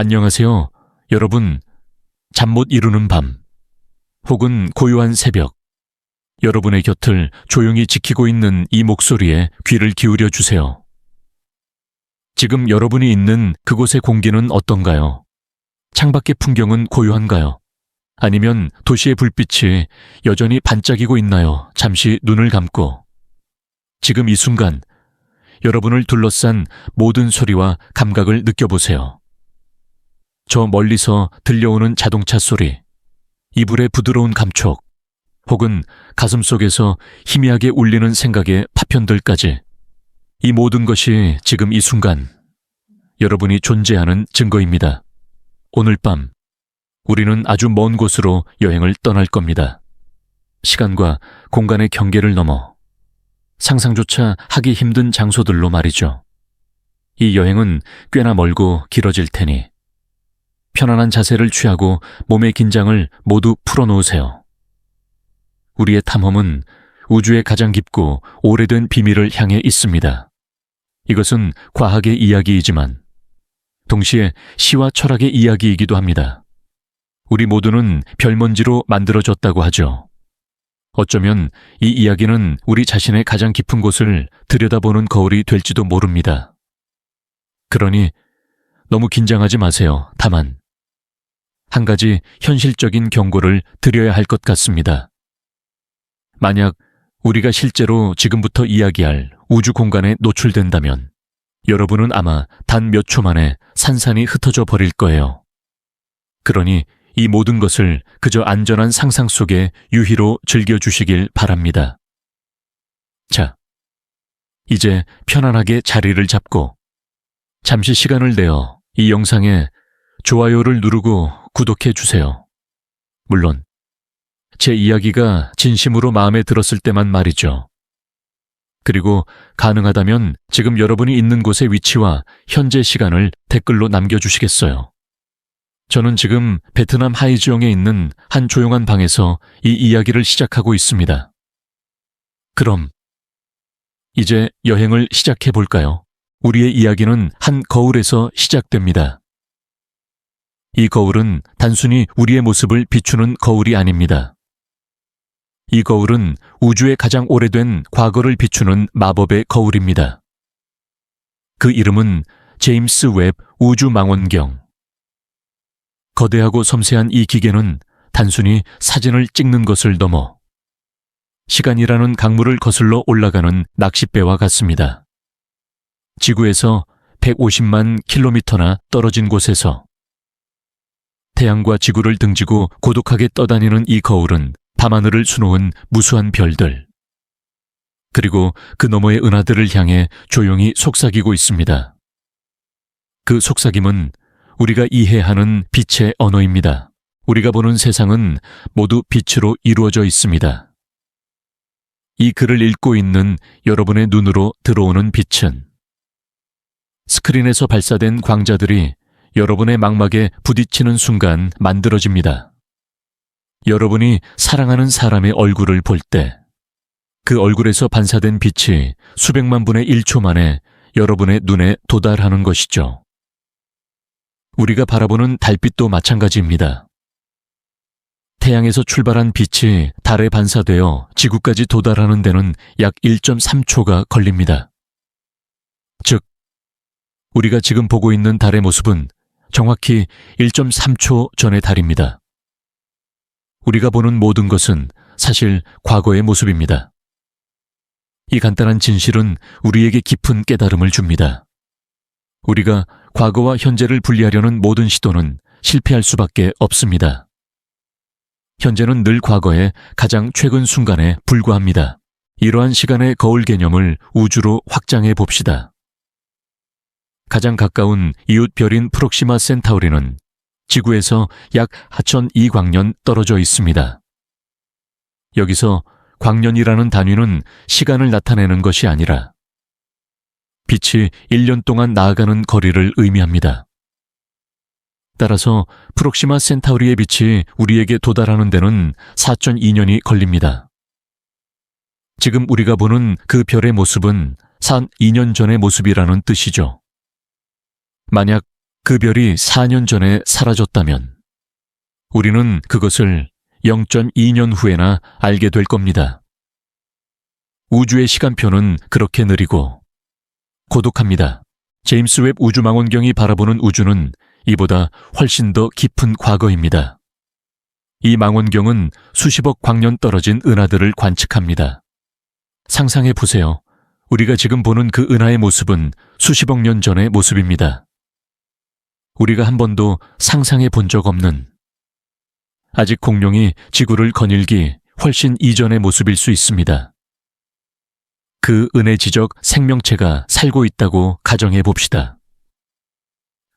안녕하세요. 여러분, 잠 못 이루는 밤, 혹은 고요한 새벽, 여러분의 곁을 조용히 지키고 있는 이 목소리에 귀를 기울여 주세요. 지금 여러분이 있는 그곳의 공기는 어떤가요? 창밖의 풍경은 고요한가요? 아니면 도시의 불빛이 여전히 반짝이고 있나요? 잠시 눈을 감고 지금 이 순간 여러분을 둘러싼 모든 소리와 감각을 느껴보세요. 저 멀리서 들려오는 자동차 소리, 이불의 부드러운 감촉, 혹은 가슴속에서 희미하게 울리는 생각의 파편들까지, 이 모든 것이 지금 이 순간 여러분이 존재하는 증거입니다. 오늘 밤 우리는 아주 먼 곳으로 여행을 떠날 겁니다. 시간과 공간의 경계를 넘어 상상조차 하기 힘든 장소들로 말이죠. 이 여행은 꽤나 멀고 길어질 테니 편안한 자세를 취하고 몸의 긴장을 모두 풀어놓으세요. 우리의 탐험은 우주의 가장 깊고 오래된 비밀을 향해 있습니다. 이것은 과학의 이야기이지만 동시에 시와 철학의 이야기이기도 합니다. 우리 모두는 별먼지로 만들어졌다고 하죠. 어쩌면 이 이야기는 우리 자신의 가장 깊은 곳을 들여다보는 거울이 될지도 모릅니다. 그러니 너무 긴장하지 마세요. 다만 한 가지 현실적인 경고를 드려야 할 것 같습니다. 만약 우리가 실제로 지금부터 이야기할 우주 공간에 노출된다면 여러분은 아마 단 몇 초 만에 산산이 흩어져 버릴 거예요. 그러니 이 모든 것을 그저 안전한 상상 속에 유희로 즐겨주시길 바랍니다. 자, 이제 편안하게 자리를 잡고 잠시 시간을 내어 이 영상에 좋아요를 누르고 구독해 주세요. 물론 제 이야기가 진심으로 마음에 들었을 때만 말이죠. 그리고 가능하다면 지금 여러분이 있는 곳의 위치와 현재 시간을 댓글로 남겨주시겠어요? 저는 지금 베트남 하이지용에 있는 한 조용한 방에서 이 이야기를 시작하고 있습니다. 그럼 이제 여행을 시작해 볼까요? 우리의 이야기는 한 거울에서 시작됩니다. 이 거울은 단순히 우리의 모습을 비추는 거울이 아닙니다. 이 거울은 우주의 가장 오래된 과거를 비추는 마법의 거울입니다. 그 이름은 제임스 웹 우주망원경. 거대하고 섬세한 이 기계는 단순히 사진을 찍는 것을 넘어 시간이라는 강물을 거슬러 올라가는 낚싯배와 같습니다. 지구에서 150만 킬로미터나 떨어진 곳에서 태양과 지구를 등지고 고독하게 떠다니는 이 거울은 밤하늘을 수놓은 무수한 별들, 그리고 그 너머의 은하들을 향해 조용히 속삭이고 있습니다. 그 속삭임은 우리가 이해하는 빛의 언어입니다. 우리가 보는 세상은 모두 빛으로 이루어져 있습니다. 이 글을 읽고 있는 여러분의 눈으로 들어오는 빛은 스크린에서 발사된 광자들이 여러분의 망막에 부딪히는 순간 만들어집니다. 여러분이 사랑하는 사람의 얼굴을 볼 때 그 얼굴에서 반사된 빛이 수백만 분의 1초 만에 여러분의 눈에 도달하는 것이죠. 우리가 바라보는 달빛도 마찬가지입니다. 태양에서 출발한 빛이 달에 반사되어 지구까지 도달하는 데는 약 1.3초가 걸립니다. 즉, 우리가 지금 보고 있는 달의 모습은 정확히 1.3초 전의 달입니다. 우리가 보는 모든 것은 사실 과거의 모습입니다. 이 간단한 진실은 우리에게 깊은 깨달음을 줍니다. 우리가 과거와 현재를 분리하려는 모든 시도는 실패할 수밖에 없습니다. 현재는 늘 과거의 가장 최근 순간에 불과합니다. 이러한 시간의 거울 개념을 우주로 확장해 봅시다. 가장 가까운 이웃 별인 프록시마 센타우리는 지구에서 약 하천 2광년 떨어져 있습니다. 여기서 광년이라는 단위는 시간을 나타내는 것이 아니라 빛이 1년 동안 나아가는 거리를 의미합니다. 따라서 프록시마 센타우리의 빛이 우리에게 도달하는 데는 4.2년이 걸립니다. 지금 우리가 보는 그 별의 모습은 2년 전의 모습이라는 뜻이죠. 만약 그 별이 4년 전에 사라졌다면 우리는 그것을 0.2년 후에나 알게 될 겁니다. 우주의 시간표는 그렇게 느리고 고독합니다. 제임스 웹 우주망원경이 바라보는 우주는 이보다 훨씬 더 깊은 과거입니다. 이 망원경은 수십억 광년 떨어진 은하들을 관측합니다. 상상해 보세요. 우리가 지금 보는 그 은하의 모습은 수십억 년 전의 모습입니다. 우리가 한 번도 상상해 본 적 없는, 아직 공룡이 지구를 거닐기 훨씬 이전의 모습일 수 있습니다. 그 은혜지적 생명체가 살고 있다고 가정해 봅시다.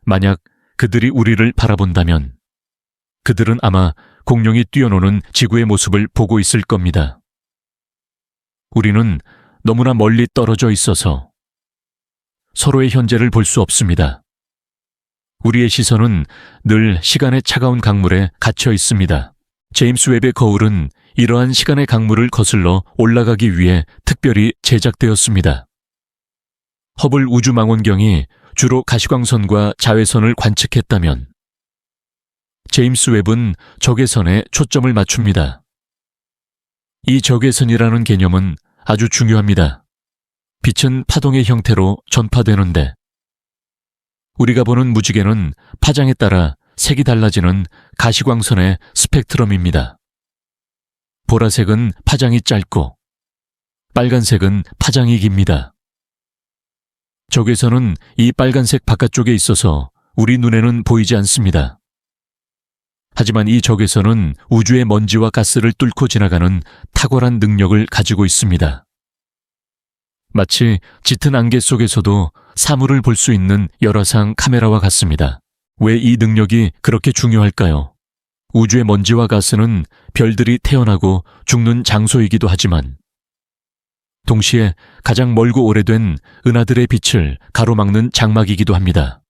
만약 그들이 우리를 바라본다면 그들은 아마 공룡이 뛰어노는 지구의 모습을 보고 있을 겁니다. 우리는 너무나 멀리 떨어져 있어서 서로의 현재를 볼 수 없습니다. 우리의 시선은 늘 시간의 차가운 강물에 갇혀 있습니다. 제임스 웹의 거울은 이러한 시간의 강물을 거슬러 올라가기 위해 특별히 제작되었습니다. 허블 우주망원경이 주로 가시광선과 자외선을 관측했다면 제임스 웹은 적외선에 초점을 맞춥니다. 이 적외선이라는 개념은 아주 중요합니다. 빛은 파동의 형태로 전파되는데 우리가 보는 무지개는 파장에 따라 색이 달라지는 가시광선의 스펙트럼입니다. 보라색은 파장이 짧고 빨간색은 파장이 깁니다. 적외선은 이 빨간색 바깥쪽에 있어서 우리 눈에는 보이지 않습니다. 하지만 이 적외선은 우주의 먼지와 가스를 뚫고 지나가는 탁월한 능력을 가지고 있습니다. 마치 짙은 안개 속에서도 사물을 볼 수 있는 열화상 카메라와 같습니다. 왜 이 능력이 그렇게 중요할까요? 우주의 먼지와 가스는 별들이 태어나고 죽는 장소이기도 하지만 동시에 가장 멀고 오래된 은하들의 빛을 가로막는 장막이기도 합니다.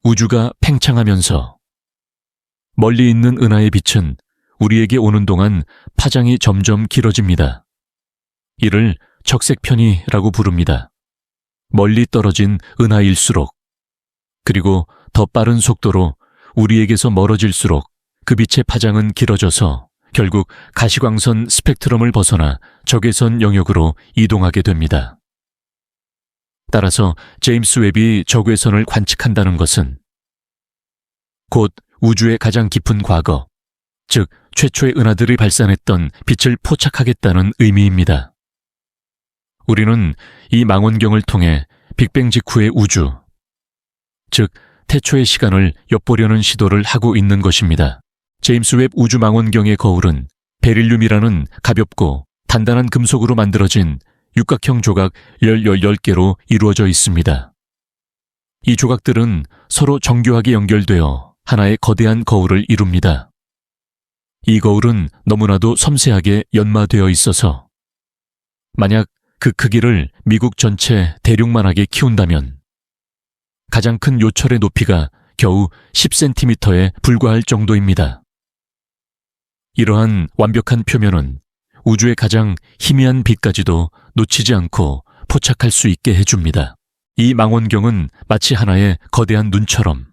우주가 팽창하면서 멀리 있는 은하의 빛은 우리에게 오는 동안 파장이 점점 길어집니다. 이를 적색편이라고 부릅니다. 멀리 떨어진 은하일수록, 그리고 더 빠른 속도로 우리에게서 멀어질수록 그 빛의 파장은 길어져서 결국 가시광선 스펙트럼을 벗어나 적외선 영역으로 이동하게 됩니다. 따라서 제임스 웹이 적외선을 관측한다는 것은 곧 우주의 가장 깊은 과거, 즉 최초의 은하들이 발산했던 빛을 포착하겠다는 의미입니다. 우리는 이 망원경을 통해 빅뱅 직후의 우주, 즉 태초의 시간을 엿보려는 시도를 하고 있는 것입니다. 제임스 웹 우주망원경의 거울은 베릴륨이라는 가볍고 단단한 금속으로 만들어진 육각형 조각 10개로 이루어져 있습니다. 이 조각들은 서로 정교하게 연결되어 하나의 거대한 거울을 이룹니다. 이 거울은 너무나도 섬세하게 연마되어 있어서 만약 그 크기를 미국 전체 대륙만하게 키운다면 가장 큰 요철의 높이가 겨우 10cm에 불과할 정도입니다. 이러한 완벽한 표면은 우주의 가장 희미한 빛까지도 놓치지 않고 포착할 수 있게 해줍니다. 이 망원경은 마치 하나의 거대한 눈처럼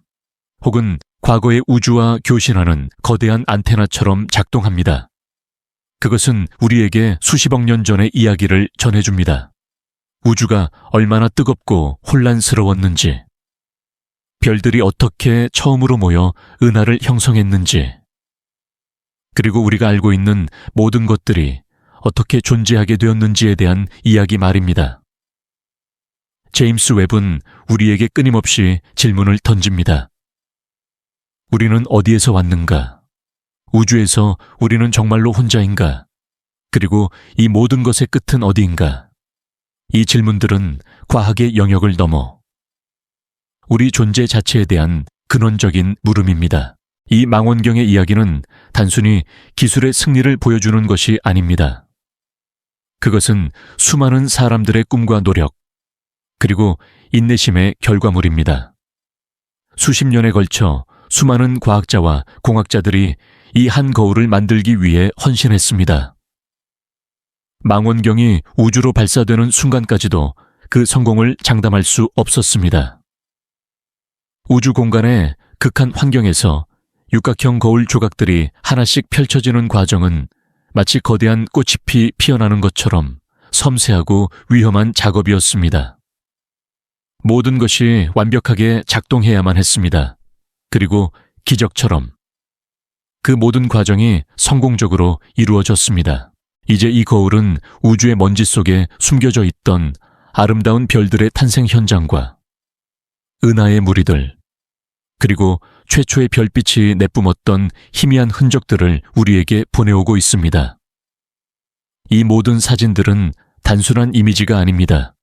혹은 과거의 우주와 교신하는 거대한 안테나처럼 작동합니다. 그것은 우리에게 수십억 년 전의 이야기를 전해줍니다. 우주가 얼마나 뜨겁고 혼란스러웠는지, 별들이 어떻게 처음으로 모여 은하를 형성했는지, 그리고 우리가 알고 있는 모든 것들이 어떻게 존재하게 되었는지에 대한 이야기 말입니다. 제임스 웹은 우리에게 끊임없이 질문을 던집니다. 우리는 어디에서 왔는가? 우주에서 우리는 정말로 혼자인가? 그리고 이 모든 것의 끝은 어디인가? 이 질문들은 과학의 영역을 넘어 우리 존재 자체에 대한 근원적인 물음입니다. 이 망원경의 이야기는 단순히 기술의 승리를 보여주는 것이 아닙니다. 그것은 수많은 사람들의 꿈과 노력, 그리고 인내심의 결과물입니다. 수십 년에 걸쳐 수많은 과학자와 공학자들이 이 한 거울을 만들기 위해 헌신했습니다. 망원경이 우주로 발사되는 순간까지도 그 성공을 장담할 수 없었습니다. 우주 공간의 극한 환경에서 육각형 거울 조각들이 하나씩 펼쳐지는 과정은 마치 거대한 꽃잎이 피어나는 것처럼 섬세하고 위험한 작업이었습니다. 모든 것이 완벽하게 작동해야만 했습니다. 그리고 기적처럼 그 모든 과정이 성공적으로 이루어졌습니다. 이제 이 거울은 우주의 먼지 속에 숨겨져 있던 아름다운 별들의 탄생 현장과 은하의 무리들, 그리고 최초의 별빛이 내뿜었던 희미한 흔적들을 우리에게 보내오고 있습니다. 이 모든 사진들은 단순한 이미지가 아닙니다.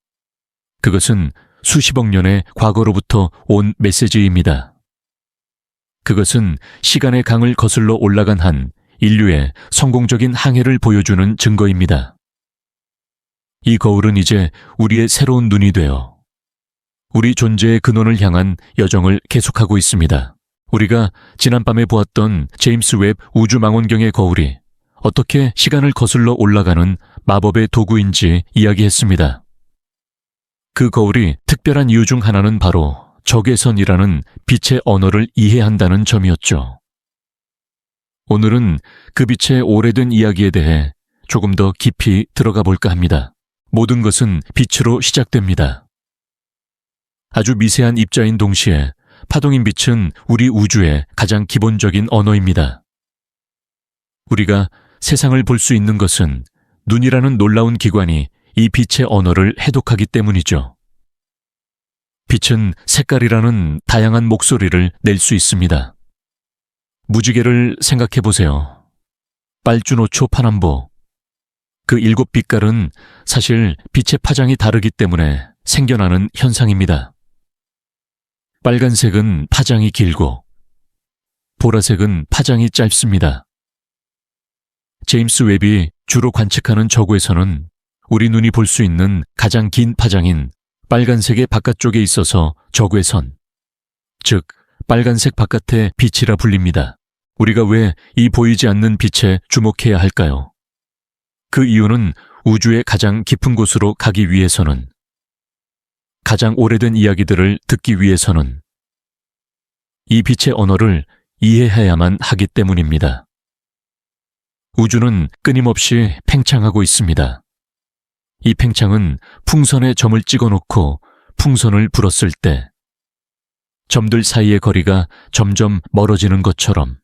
그것은 수십억 년의 과거로부터 온 메시지입니다. 그것은 시간의 강을 거슬러 올라간 한 인류의 성공적인 항해를 보여주는 증거입니다. 이 거울은 이제 우리의 새로운 눈이 되어 우리 존재의 근원을 향한 여정을 계속하고 있습니다. 우리가 지난밤에 보았던 제임스 웹 우주망원경의 거울이 어떻게 시간을 거슬러 올라가는 마법의 도구인지 이야기했습니다. 그 거울이 특별한 이유 중 하나는 바로 적외선이라는 빛의 언어를 이해한다는 점이었죠. 오늘은 그 빛의 오래된 이야기에 대해 조금 더 깊이 들어가 볼까 합니다. 모든 것은 빛으로 시작됩니다. 아주 미세한 입자인 동시에 파동인 빛은 우리 우주의 가장 기본적인 언어입니다. 우리가 세상을 볼 수 있는 것은 눈이라는 놀라운 기관이 이 빛의 언어를 해독하기 때문이죠. 빛은 색깔이라는 다양한 목소리를 낼 수 있습니다. 무지개를 생각해 보세요. 빨주노초 파남보. 그 7빛깔은 사실 빛의 파장이 다르기 때문에 생겨나는 현상입니다. 빨간색은 파장이 길고 보라색은 파장이 짧습니다. 제임스 웹이 주로 관측하는 저구에서는 우리 눈이 볼 수 있는 가장 긴 파장인 빨간색의 바깥쪽에 있어서 저괴선, 즉 빨간색 바깥의 빛이라 불립니다. 우리가 왜 이 보이지 않는 빛에 주목해야 할까요? 그 이유는 우주의 가장 깊은 곳으로 가기 위해서는, 가장 오래된 이야기들을 듣기 위해서는 이 빛의 언어를 이해해야만 하기 때문입니다. 우주는 끊임없이 팽창하고 있습니다. 이 팽창은 풍선에 점을 찍어놓고 풍선을 불었을 때 점들 사이의 거리가 점점 멀어지는 것처럼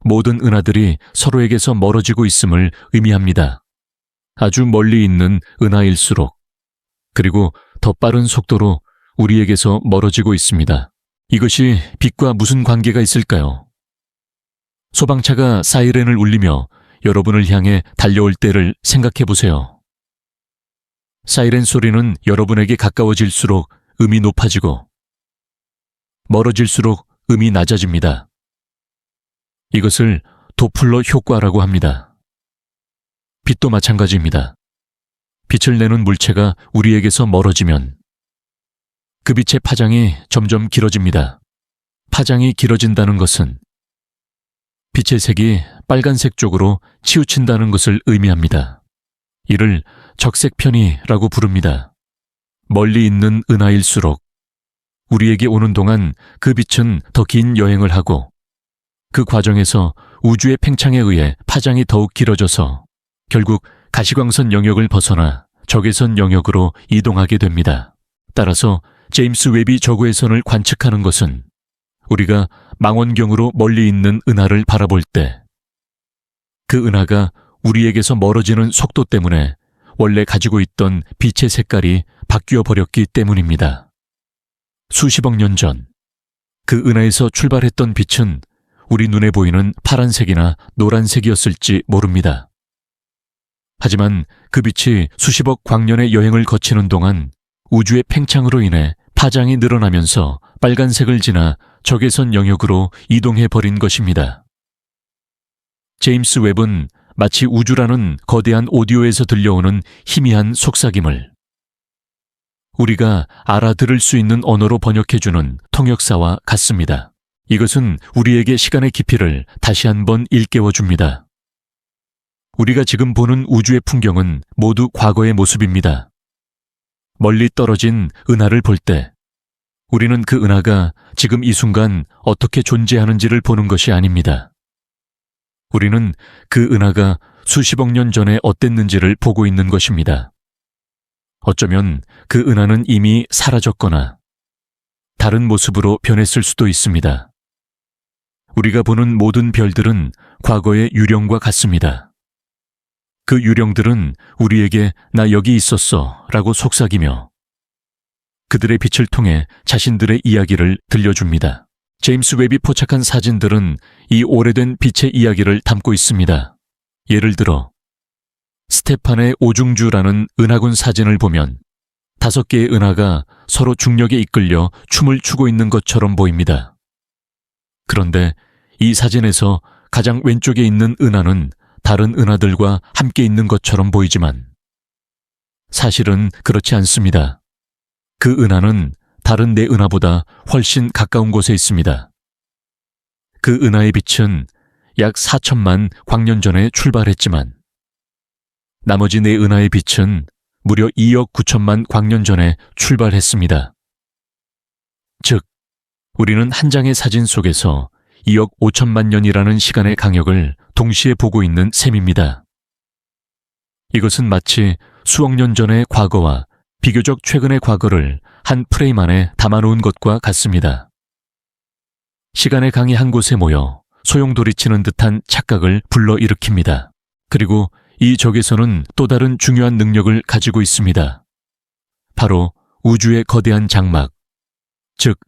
모든 은하들이 서로에게서 멀어지고 있음을 의미합니다. 아주 멀리 있는 은하일수록, 그리고 더 빠른 속도로 우리에게서 멀어지고 있습니다. 이것이 빛과 무슨 관계가 있을까요? 소방차가 사이렌을 울리며 여러분을 향해 달려올 때를 생각해 보세요. 사이렌 소리는 여러분에게 가까워질수록 음이 높아지고 멀어질수록 음이 낮아집니다. 이것을 도플러 효과라고 합니다. 빛도 마찬가지입니다. 빛을 내는 물체가 우리에게서 멀어지면 그 빛의 파장이 점점 길어집니다. 파장이 길어진다는 것은 빛의 색이 빨간색 쪽으로 치우친다는 것을 의미합니다. 이를 적색편이라고 부릅니다. 멀리 있는 은하일수록 우리에게 오는 동안 그 빛은 더 긴 여행을 하고 그 과정에서 우주의 팽창에 의해 파장이 더욱 길어져서 결국 가시광선 영역을 벗어나 적외선 영역으로 이동하게 됩니다. 따라서 제임스 웹이 저구외선을 관측하는 것은 우리가 망원경으로 멀리 있는 은하를 바라볼 때 그 은하가 우리에게서 멀어지는 속도 때문에 원래 가지고 있던 빛의 색깔이 바뀌어 버렸기 때문입니다. 수십억 년 전, 그 은하에서 출발했던 빛은 우리 눈에 보이는 파란색이나 노란색이었을지 모릅니다. 하지만 그 빛이 수십억 광년의 여행을 거치는 동안 우주의 팽창으로 인해 파장이 늘어나면서 빨간색을 지나 적외선 영역으로 이동해 버린 것입니다. 제임스 웹은 마치 우주라는 거대한 오디오에서 들려오는 희미한 속삭임을 우리가 알아들을 수 있는 언어로 번역해주는 통역사와 같습니다. 이것은 우리에게 시간의 깊이를 다시 한번 일깨워줍니다. 우리가 지금 보는 우주의 풍경은 모두 과거의 모습입니다. 멀리 떨어진 은하를 볼 때 우리는 그 은하가 지금 이 순간 어떻게 존재하는지를 보는 것이 아닙니다. 우리는 그 은하가 수십억 년 전에 어땠는지를 보고 있는 것입니다. 어쩌면 그 은하는 이미 사라졌거나 다른 모습으로 변했을 수도 있습니다. 우리가 보는 모든 별들은 과거의 유령과 같습니다. 그 유령들은 우리에게 나 여기 있었어 라고 속삭이며 그들의 빛을 통해 자신들의 이야기를 들려줍니다. 제임스 웹이 포착한 사진들은 이 오래된 빛의 이야기를 담고 있습니다. 예를 들어 스테판의 오중주라는 은하군 사진을 보면 5개의 은하가 서로 중력에 이끌려 춤을 추고 있는 것처럼 보입니다. 그런데 이 사진에서 가장 왼쪽에 있는 은하는 다른 은하들과 함께 있는 것처럼 보이지만 사실은 그렇지 않습니다. 그 은하는 다른 4은하보다 훨씬 가까운 곳에 있습니다. 그 은하의 빛은 약 4천만 광년 전에 출발했지만 나머지 4은하의 빛은 무려 2억 9천만 광년 전에 출발했습니다. 즉, 우리는 한 장의 사진 속에서 2억 5천만 년이라는 시간의 강역을 동시에 보고 있는 셈입니다. 이것은 마치 수억 년 전의 과거와 비교적 최근의 과거를 한 프레임 안에 담아놓은 것과 같습니다. 시간의 강이 한 곳에 모여 소용돌이치는 듯한 착각을 불러일으킵니다. 그리고 이 적에서는 또 다른 중요한 능력을 가지고 있습니다. 바로 우주의 거대한 장막, 즉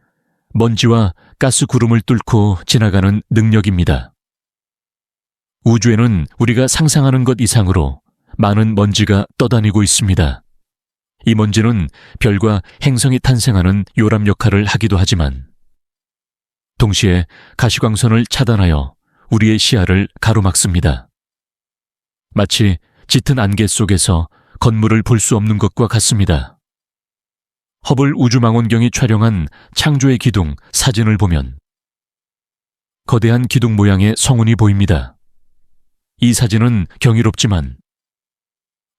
먼지와 가스 구름을 뚫고 지나가는 능력입니다. 우주에는 우리가 상상하는 것 이상으로 많은 먼지가 떠다니고 있습니다. 이 먼지는 별과 행성이 탄생하는 요람 역할을 하기도 하지만 동시에 가시광선을 차단하여 우리의 시야를 가로막습니다. 마치 짙은 안개 속에서 건물을 볼 수 없는 것과 같습니다. 허블 우주망원경이 촬영한 창조의 기둥 사진을 보면 거대한 기둥 모양의 성운이 보입니다. 이 사진은 경이롭지만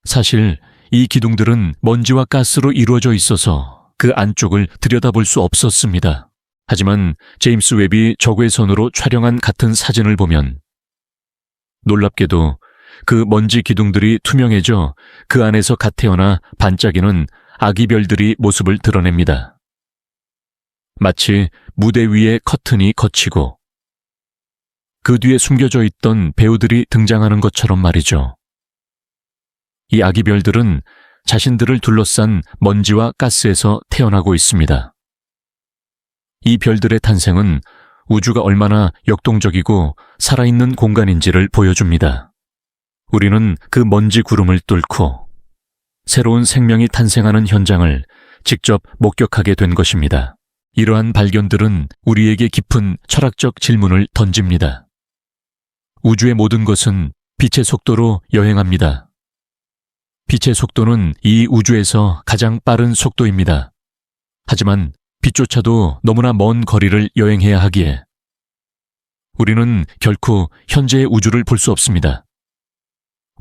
사실 이 기둥들은 먼지와 가스로 이루어져 있어서 그 안쪽을 들여다볼 수 없었습니다. 하지만 제임스 웹이 적외 선으로 촬영한 같은 사진을 보면 놀랍게도 그 먼지 기둥들이 투명해져 그 안에서 갓 태어나 반짝이는 아기 별들이 모습을 드러냅니다. 마치 무대 위에 커튼이 걷히고 그 뒤에 숨겨져 있던 배우들이 등장하는 것처럼 말이죠. 이 아기 별들은 자신들을 둘러싼 먼지와 가스에서 태어나고 있습니다. 이 별들의 탄생은 우주가 얼마나 역동적이고 살아있는 공간인지를 보여줍니다. 우리는 그 먼지 구름을 뚫고 새로운 생명이 탄생하는 현장을 직접 목격하게 된 것입니다. 이러한 발견들은 우리에게 깊은 철학적 질문을 던집니다. 우주의 모든 것은 빛의 속도로 여행합니다. 빛의 속도는 이 우주에서 가장 빠른 속도입니다. 하지만 빛조차도 너무나 먼 거리를 여행해야 하기에 우리는 결코 현재의 우주를 볼 수 없습니다.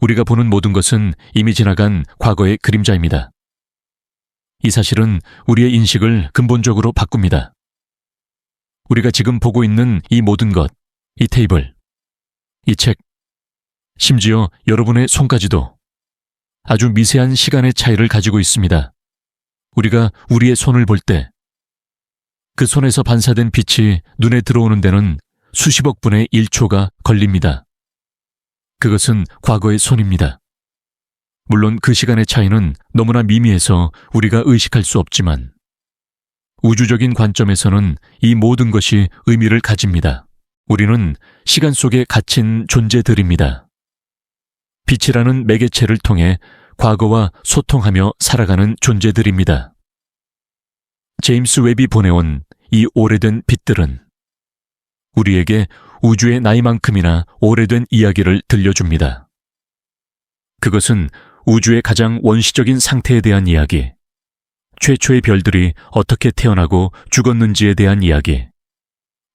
우리가 보는 모든 것은 이미 지나간 과거의 그림자입니다. 이 사실은 우리의 인식을 근본적으로 바꿉니다. 우리가 지금 보고 있는 이 모든 것, 이 테이블, 이 책, 심지어 여러분의 손까지도 아주 미세한 시간의 차이를 가지고 있습니다. 우리가 우리의 손을 볼 때 그 손에서 반사된 빛이 눈에 들어오는 데는 수십억 분의 1초가 걸립니다. 그것은 과거의 손입니다. 물론 그 시간의 차이는 너무나 미미해서 우리가 의식할 수 없지만 우주적인 관점에서는 이 모든 것이 의미를 가집니다. 우리는 시간 속에 갇힌 존재들입니다. 빛이라는 매개체를 통해 과거와 소통하며 살아가는 존재들입니다. 제임스 웹이 보내온 이 오래된 빛들은 우리에게 우주의 나이만큼이나 오래된 이야기를 들려줍니다. 그것은 우주의 가장 원시적인 상태에 대한 이야기, 최초의 별들이 어떻게 태어나고 죽었는지에 대한 이야기,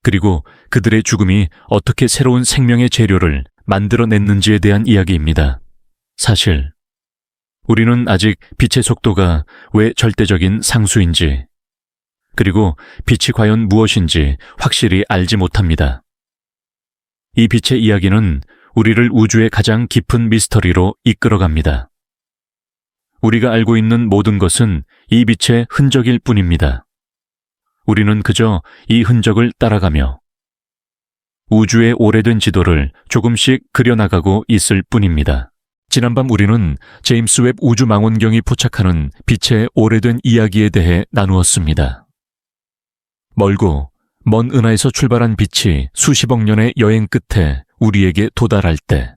그리고 그들의 죽음이 어떻게 새로운 생명의 재료를 만들어냈는지에 대한 이야기입니다. 사실 우리는 아직 빛의 속도가 왜 절대적인 상수인지, 그리고 빛이 과연 무엇인지 확실히 알지 못합니다. 이 빛의 이야기는 우리를 우주의 가장 깊은 미스터리로 이끌어갑니다. 우리가 알고 있는 모든 것은 이 빛의 흔적일 뿐입니다. 우리는 그저 이 흔적을 따라가며 우주의 오래된 지도를 조금씩 그려나가고 있을 뿐입니다. 지난밤 우리는 제임스 웹 우주망원경이 포착하는 빛의 오래된 이야기에 대해 나누었습니다. 멀고 먼 은하에서 출발한 빛이 수십억 년의 여행 끝에 우리에게 도달할 때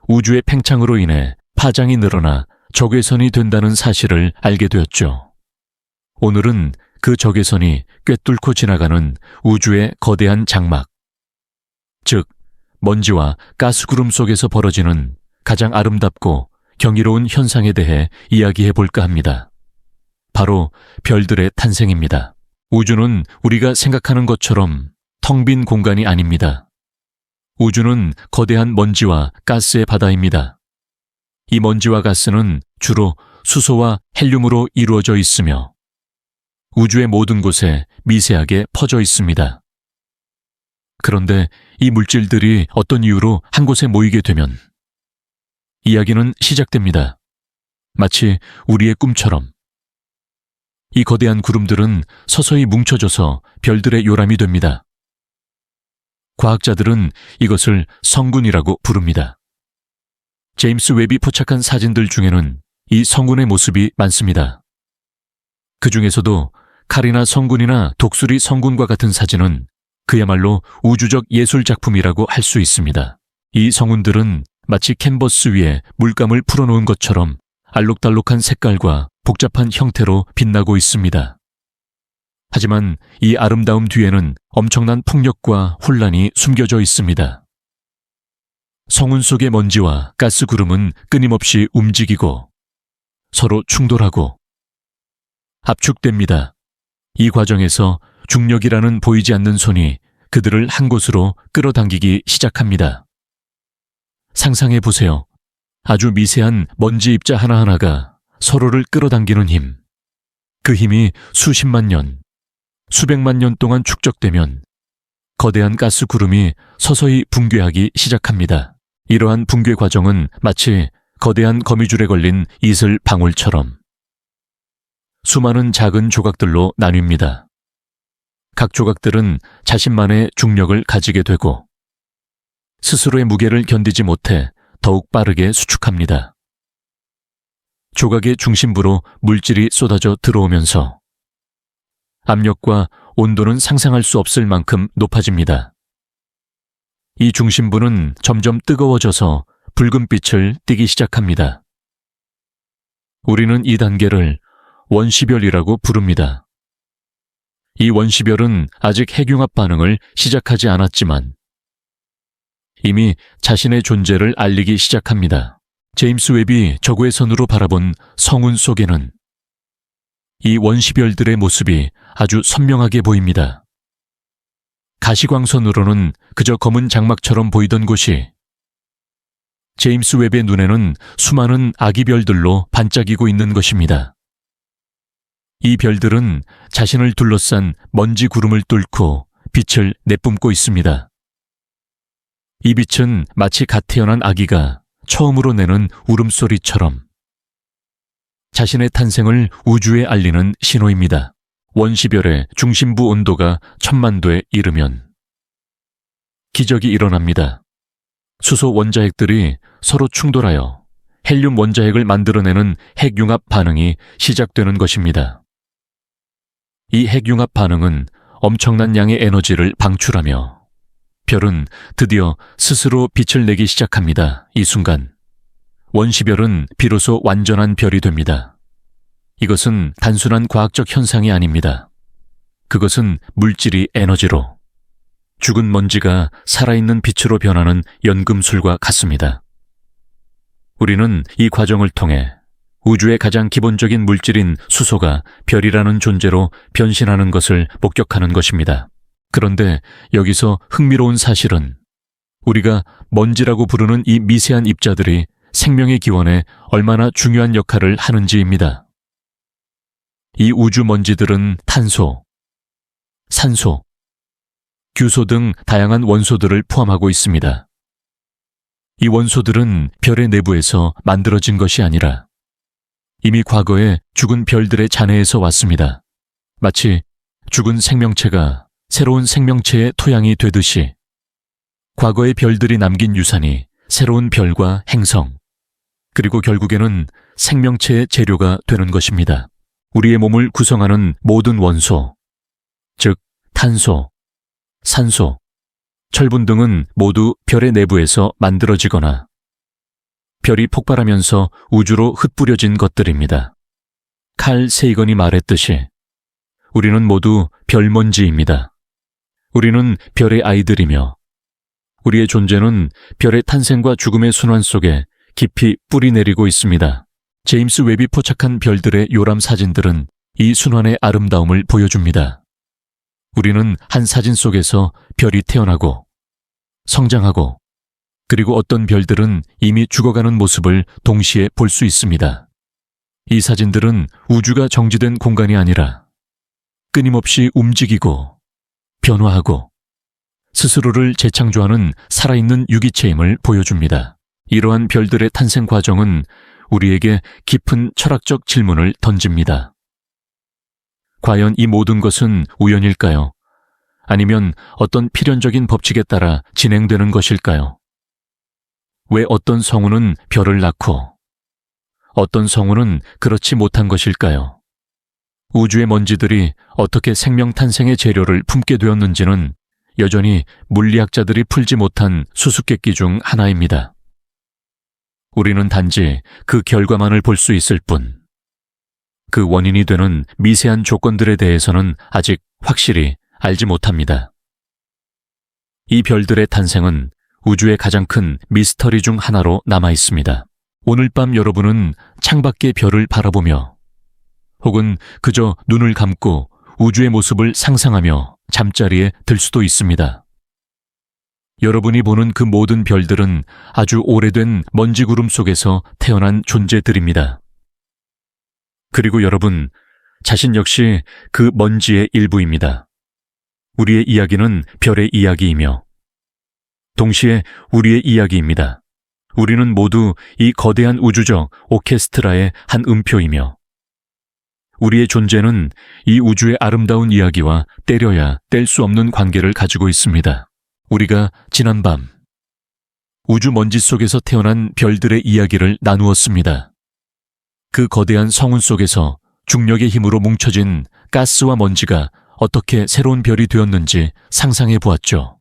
우주의 팽창으로 인해 파장이 늘어나 적외선이 된다는 사실을 알게 되었죠. 오늘은 그 적외선이 꿰뚫고 지나가는 우주의 거대한 장막, 즉 먼지와 가스구름 속에서 벌어지는 가장 아름답고 경이로운 현상에 대해 이야기해 볼까 합니다. 바로 별들의 탄생입니다. 우주는 우리가 생각하는 것처럼 텅 빈 공간이 아닙니다. 우주는 거대한 먼지와 가스의 바다입니다. 이 먼지와 가스는 주로 수소와 헬륨으로 이루어져 있으며 우주의 모든 곳에 미세하게 퍼져 있습니다. 그런데 이 물질들이 어떤 이유로 한 곳에 모이게 되면 이야기는 시작됩니다. 마치 우리의 꿈처럼. 이 거대한 구름들은 서서히 뭉쳐져서 별들의 요람이 됩니다. 과학자들은 이것을 성군이라고 부릅니다. 제임스 웹이 포착한 사진들 중에는 이 성군의 모습이 많습니다. 그 중에서도 카리나 성군이나 독수리 성군과 같은 사진은 그야말로 우주적 예술작품이라고 할 수 있습니다. 이 성운들은 마치 캔버스 위에 물감을 풀어놓은 것처럼 알록달록한 색깔과 복잡한 형태로 빛나고 있습니다. 하지만 이 아름다움 뒤에는 엄청난 폭력과 혼란이 숨겨져 있습니다. 성운 속의 먼지와 가스 구름은 끊임없이 움직이고 서로 충돌하고 압축됩니다. 이 과정에서 중력이라는 보이지 않는 손이 그들을 한 곳으로 끌어당기기 시작합니다. 상상해 보세요. 아주 미세한 먼지 입자 하나하나가 서로를 끌어당기는 힘. 그 힘이 수십만 년, 수백만 년 동안 축적되면 거대한 가스 구름이 서서히 붕괴하기 시작합니다. 이러한 붕괴 과정은 마치 거대한 거미줄에 걸린 이슬 방울처럼 수많은 작은 조각들로 나뉩니다. 각 조각들은 자신만의 중력을 가지게 되고 스스로의 무게를 견디지 못해 더욱 빠르게 수축합니다. 조각의 중심부로 물질이 쏟아져 들어오면서 압력과 온도는 상상할 수 없을 만큼 높아집니다. 이 중심부는 점점 뜨거워져서 붉은 빛을 띠기 시작합니다. 우리는 이 단계를 원시별이라고 부릅니다. 이 원시별은 아직 핵융합 반응을 시작하지 않았지만 이미 자신의 존재를 알리기 시작합니다. 제임스 웹이 적외선으로 바라본 성운 속에는 이 원시별들의 모습이 아주 선명하게 보입니다. 가시광선으로는 그저 검은 장막처럼 보이던 곳이 제임스 웹의 눈에는 수많은 아기별들로 반짝이고 있는 것입니다. 이 별들은 자신을 둘러싼 먼지 구름을 뚫고 빛을 내뿜고 있습니다. 이 빛은 마치 갓 태어난 아기가 처음으로 내는 울음소리처럼 자신의 탄생을 우주에 알리는 신호입니다. 원시별의 중심부 온도가 1000만도에 이르면 기적이 일어납니다. 수소 원자핵들이 서로 충돌하여 헬륨 원자핵을 만들어내는 핵융합 반응이 시작되는 것입니다. 이 핵융합 반응은 엄청난 양의 에너지를 방출하며 별은 드디어 스스로 빛을 내기 시작합니다. 이 순간 원시별은 비로소 완전한 별이 됩니다. 이것은 단순한 과학적 현상이 아닙니다. 그것은 물질이 에너지로, 죽은 먼지가 살아있는 빛으로 변하는 연금술과 같습니다. 우리는 이 과정을 통해 우주의 가장 기본적인 물질인 수소가 별이라는 존재로 변신하는 것을 목격하는 것입니다. 그런데 여기서 흥미로운 사실은 우리가 먼지라고 부르는 이 미세한 입자들이 생명의 기원에 얼마나 중요한 역할을 하는지입니다. 이 우주 먼지들은 탄소, 산소, 규소 등 다양한 원소들을 포함하고 있습니다. 이 원소들은 별의 내부에서 만들어진 것이 아니라 이미 과거에 죽은 별들의 잔해에서 왔습니다. 마치 죽은 생명체가 새로운 생명체의 토양이 되듯이 과거의 별들이 남긴 유산이 새로운 별과 행성, 그리고 결국에는 생명체의 재료가 되는 것입니다. 우리의 몸을 구성하는 모든 원소, 즉 탄소, 산소, 철분 등은 모두 별의 내부에서 만들어지거나 별이 폭발하면서 우주로 흩뿌려진 것들입니다. 칼 세이건이 말했듯이 우리는 모두 별먼지입니다. 우리는 별의 아이들이며 우리의 존재는 별의 탄생과 죽음의 순환 속에 깊이 뿌리 내리고 있습니다. 제임스 웹이 포착한 별들의 요람 사진들은 이 순환의 아름다움을 보여줍니다. 우리는 한 사진 속에서 별이 태어나고 성장하고 그리고 어떤 별들은 이미 죽어가는 모습을 동시에 볼 수 있습니다. 이 사진들은 우주가 정지된 공간이 아니라 끊임없이 움직이고 변화하고 스스로를 재창조하는 살아있는 유기체임을 보여줍니다. 이러한 별들의 탄생 과정은 우리에게 깊은 철학적 질문을 던집니다. 과연 이 모든 것은 우연일까요? 아니면 어떤 필연적인 법칙에 따라 진행되는 것일까요? 왜 어떤 성우는 별을 낳고 어떤 성우는 그렇지 못한 것일까요? 우주의 먼지들이 어떻게 생명 탄생의 재료를 품게 되었는지는 여전히 물리학자들이 풀지 못한 수수께끼 중 하나입니다. 우리는 단지 그 결과만을 볼 수 있을 뿐, 그 원인이 되는 미세한 조건들에 대해서는 아직 확실히 알지 못합니다. 이 별들의 탄생은 우주의 가장 큰 미스터리 중 하나로 남아 있습니다. 오늘 밤 여러분은 창밖의 별을 바라보며 혹은 그저 눈을 감고 우주의 모습을 상상하며 잠자리에 들 수도 있습니다. 여러분이 보는 그 모든 별들은 아주 오래된 먼지구름 속에서 태어난 존재들입니다. 그리고 여러분 자신 역시 그 먼지의 일부입니다. 우리의 이야기는 별의 이야기이며 동시에 우리의 이야기입니다. 우리는 모두 이 거대한 우주적 오케스트라의 한 음표이며 우리의 존재는 이 우주의 아름다운 이야기와 때려야 뗄 수 없는 관계를 가지고 있습니다. 우리가 지난밤 우주 먼지 속에서 태어난 별들의 이야기를 나누었습니다. 그 거대한 성운 속에서 중력의 힘으로 뭉쳐진 가스와 먼지가 어떻게 새로운 별이 되었는지 상상해 보았죠.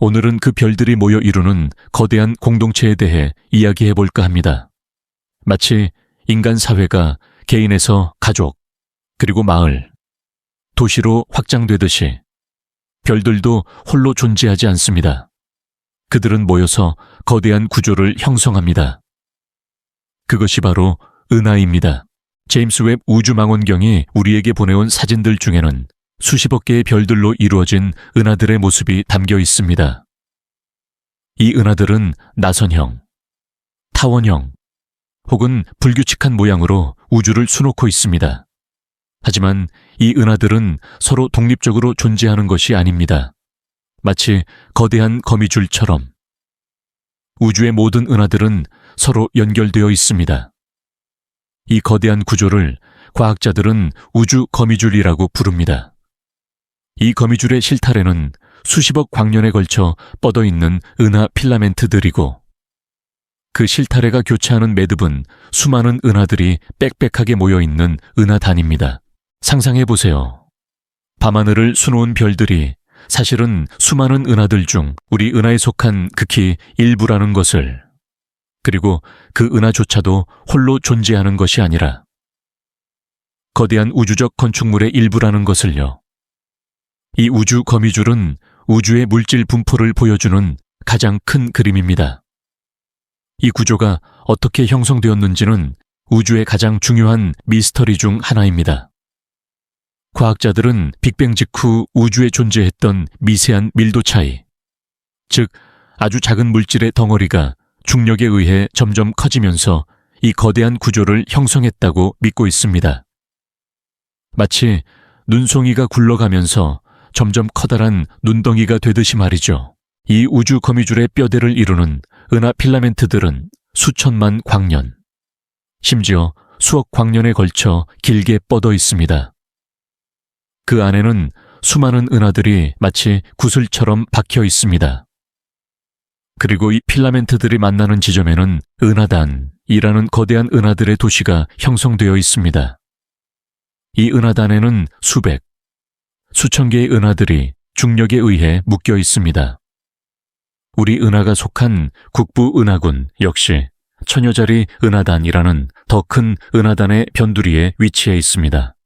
오늘은 그 별들이 모여 이루는 거대한 공동체에 대해 이야기해 볼까 합니다. 마치 인간 사회가 개인에서 가족, 그리고 마을, 도시로 확장되듯이 별들도 홀로 존재하지 않습니다. 그들은 모여서 거대한 구조를 형성합니다. 그것이 바로 은하입니다. 제임스 웹 우주망원경이 우리에게 보내온 사진들 중에는 수십억 개의 별들로 이루어진 은하들의 모습이 담겨 있습니다. 이 은하들은 나선형, 타원형, 혹은 불규칙한 모양으로 우주를 수놓고 있습니다. 하지만 이 은하들은 서로 독립적으로 존재하는 것이 아닙니다. 마치 거대한 거미줄처럼 우주의 모든 은하들은 서로 연결되어 있습니다. 이 거대한 구조를 과학자들은 우주 거미줄이라고 부릅니다. 이 거미줄의 실타래는 수십억 광년에 걸쳐 뻗어있는 은하 필라멘트들이고 그 실타래가 교차하는 매듭은 수많은 은하들이 빽빽하게 모여있는 은하단입니다. 상상해보세요. 밤하늘을 수놓은 별들이 사실은 수많은 은하들 중 우리 은하에 속한 극히 일부라는 것을, 그리고 그 은하조차도 홀로 존재하는 것이 아니라 거대한 우주적 건축물의 일부라는 것을요. 이 우주 거미줄은 우주의 물질 분포를 보여주는 가장 큰 그림입니다. 이 구조가 어떻게 형성되었는지는 우주의 가장 중요한 미스터리 중 하나입니다. 과학자들은 빅뱅 직후 우주에 존재했던 미세한 밀도 차이, 즉 아주 작은 물질의 덩어리가 중력에 의해 점점 커지면서 이 거대한 구조를 형성했다고 믿고 있습니다. 마치 눈송이가 굴러가면서 점점 커다란 눈덩이가 되듯이 말이죠. 이 우주 거미줄의 뼈대를 이루는 은하 필라멘트들은 수천만 광년, 심지어 수억 광년에 걸쳐 길게 뻗어 있습니다. 그 안에는 수많은 은하들이 마치 구슬처럼 박혀 있습니다. 그리고 이 필라멘트들이 만나는 지점에는 은하단이라는 거대한 은하들의 도시가 형성되어 있습니다. 이 은하단에는 수백, 수천 개의 은하들이 중력에 의해 묶여 있습니다. 우리 은하가 속한 국부 은하군 역시 천여자리 은하단이라는 더 큰 은하단의 변두리에 위치해 있습니다.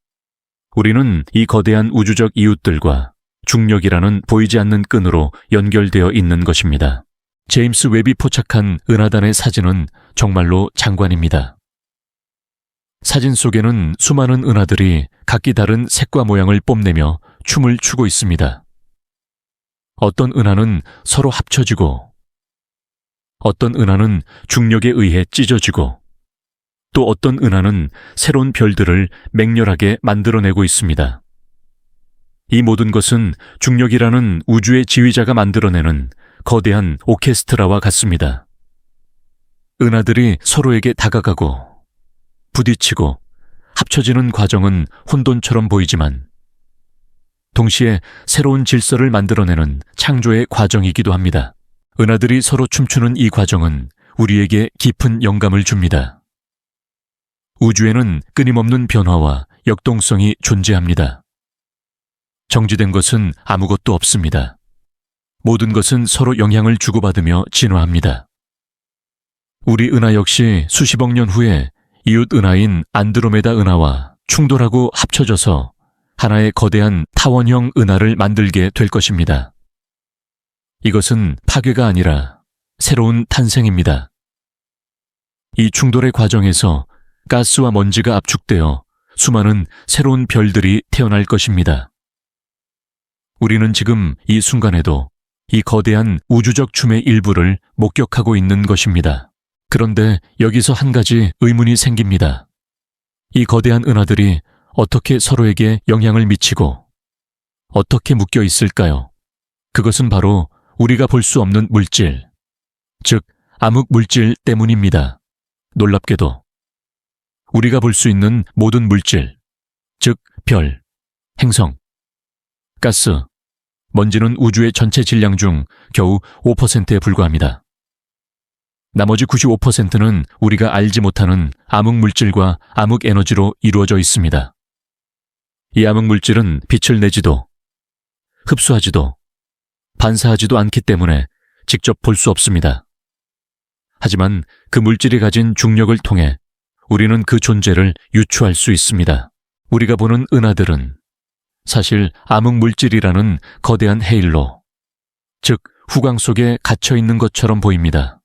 우리는 이 거대한 우주적 이웃들과 중력이라는 보이지 않는 끈으로 연결되어 있는 것입니다. 제임스 웹이 포착한 은하단의 사진은 정말로 장관입니다. 사진 속에는 수많은 은하들이 각기 다른 색과 모양을 뽐내며 춤을 추고 있습니다. 어떤 은하는 서로 합쳐지고, 어떤 은하는 중력에 의해 찢어지고, 또 어떤 은하는 새로운 별들을 맹렬하게 만들어내고 있습니다. 이 모든 것은 중력이라는 우주의 지휘자가 만들어내는 거대한 오케스트라와 같습니다. 은하들이 서로에게 다가가고, 부딪히고, 합쳐지는 과정은 혼돈처럼 보이지만, 동시에 새로운 질서를 만들어내는 창조의 과정이기도 합니다. 은하들이 서로 춤추는 이 과정은 우리에게 깊은 영감을 줍니다. 우주에는 끊임없는 변화와 역동성이 존재합니다. 정지된 것은 아무것도 없습니다. 모든 것은 서로 영향을 주고받으며 진화합니다. 우리 은하 역시 수십억 년 후에 이웃 은하인 안드로메다 은하와 충돌하고 합쳐져서 하나의 거대한 타원형 은하를 만들게 될 것입니다. 이것은 파괴가 아니라 새로운 탄생입니다. 이 충돌의 과정에서 가스와 먼지가 압축되어 수많은 새로운 별들이 태어날 것입니다. 우리는 지금 이 순간에도 이 거대한 우주적 춤의 일부를 목격하고 있는 것입니다. 그런데 여기서 한 가지 의문이 생깁니다. 이 거대한 은하들이 어떻게 서로에게 영향을 미치고 어떻게 묶여 있을까요? 그것은 바로 우리가 볼 수 없는 물질, 즉 암흑 물질 때문입니다. 놀랍게도 우리가 볼 수 있는 모든 물질, 즉 별, 행성, 가스, 먼지는 우주의 전체 질량 중 겨우 5%에 불과합니다. 나머지 95%는 우리가 알지 못하는 암흑 물질과 암흑 에너지로 이루어져 있습니다. 이 암흑 물질은 빛을 내지도, 흡수하지도, 반사하지도 않기 때문에 직접 볼 수 없습니다. 하지만 그 물질이 가진 중력을 통해 우리는 그 존재를 유추할 수 있습니다. 우리가 보는 은하들은 사실 암흑 물질이라는 거대한 헤일로, 즉 후광 속에 갇혀 있는 것처럼 보입니다.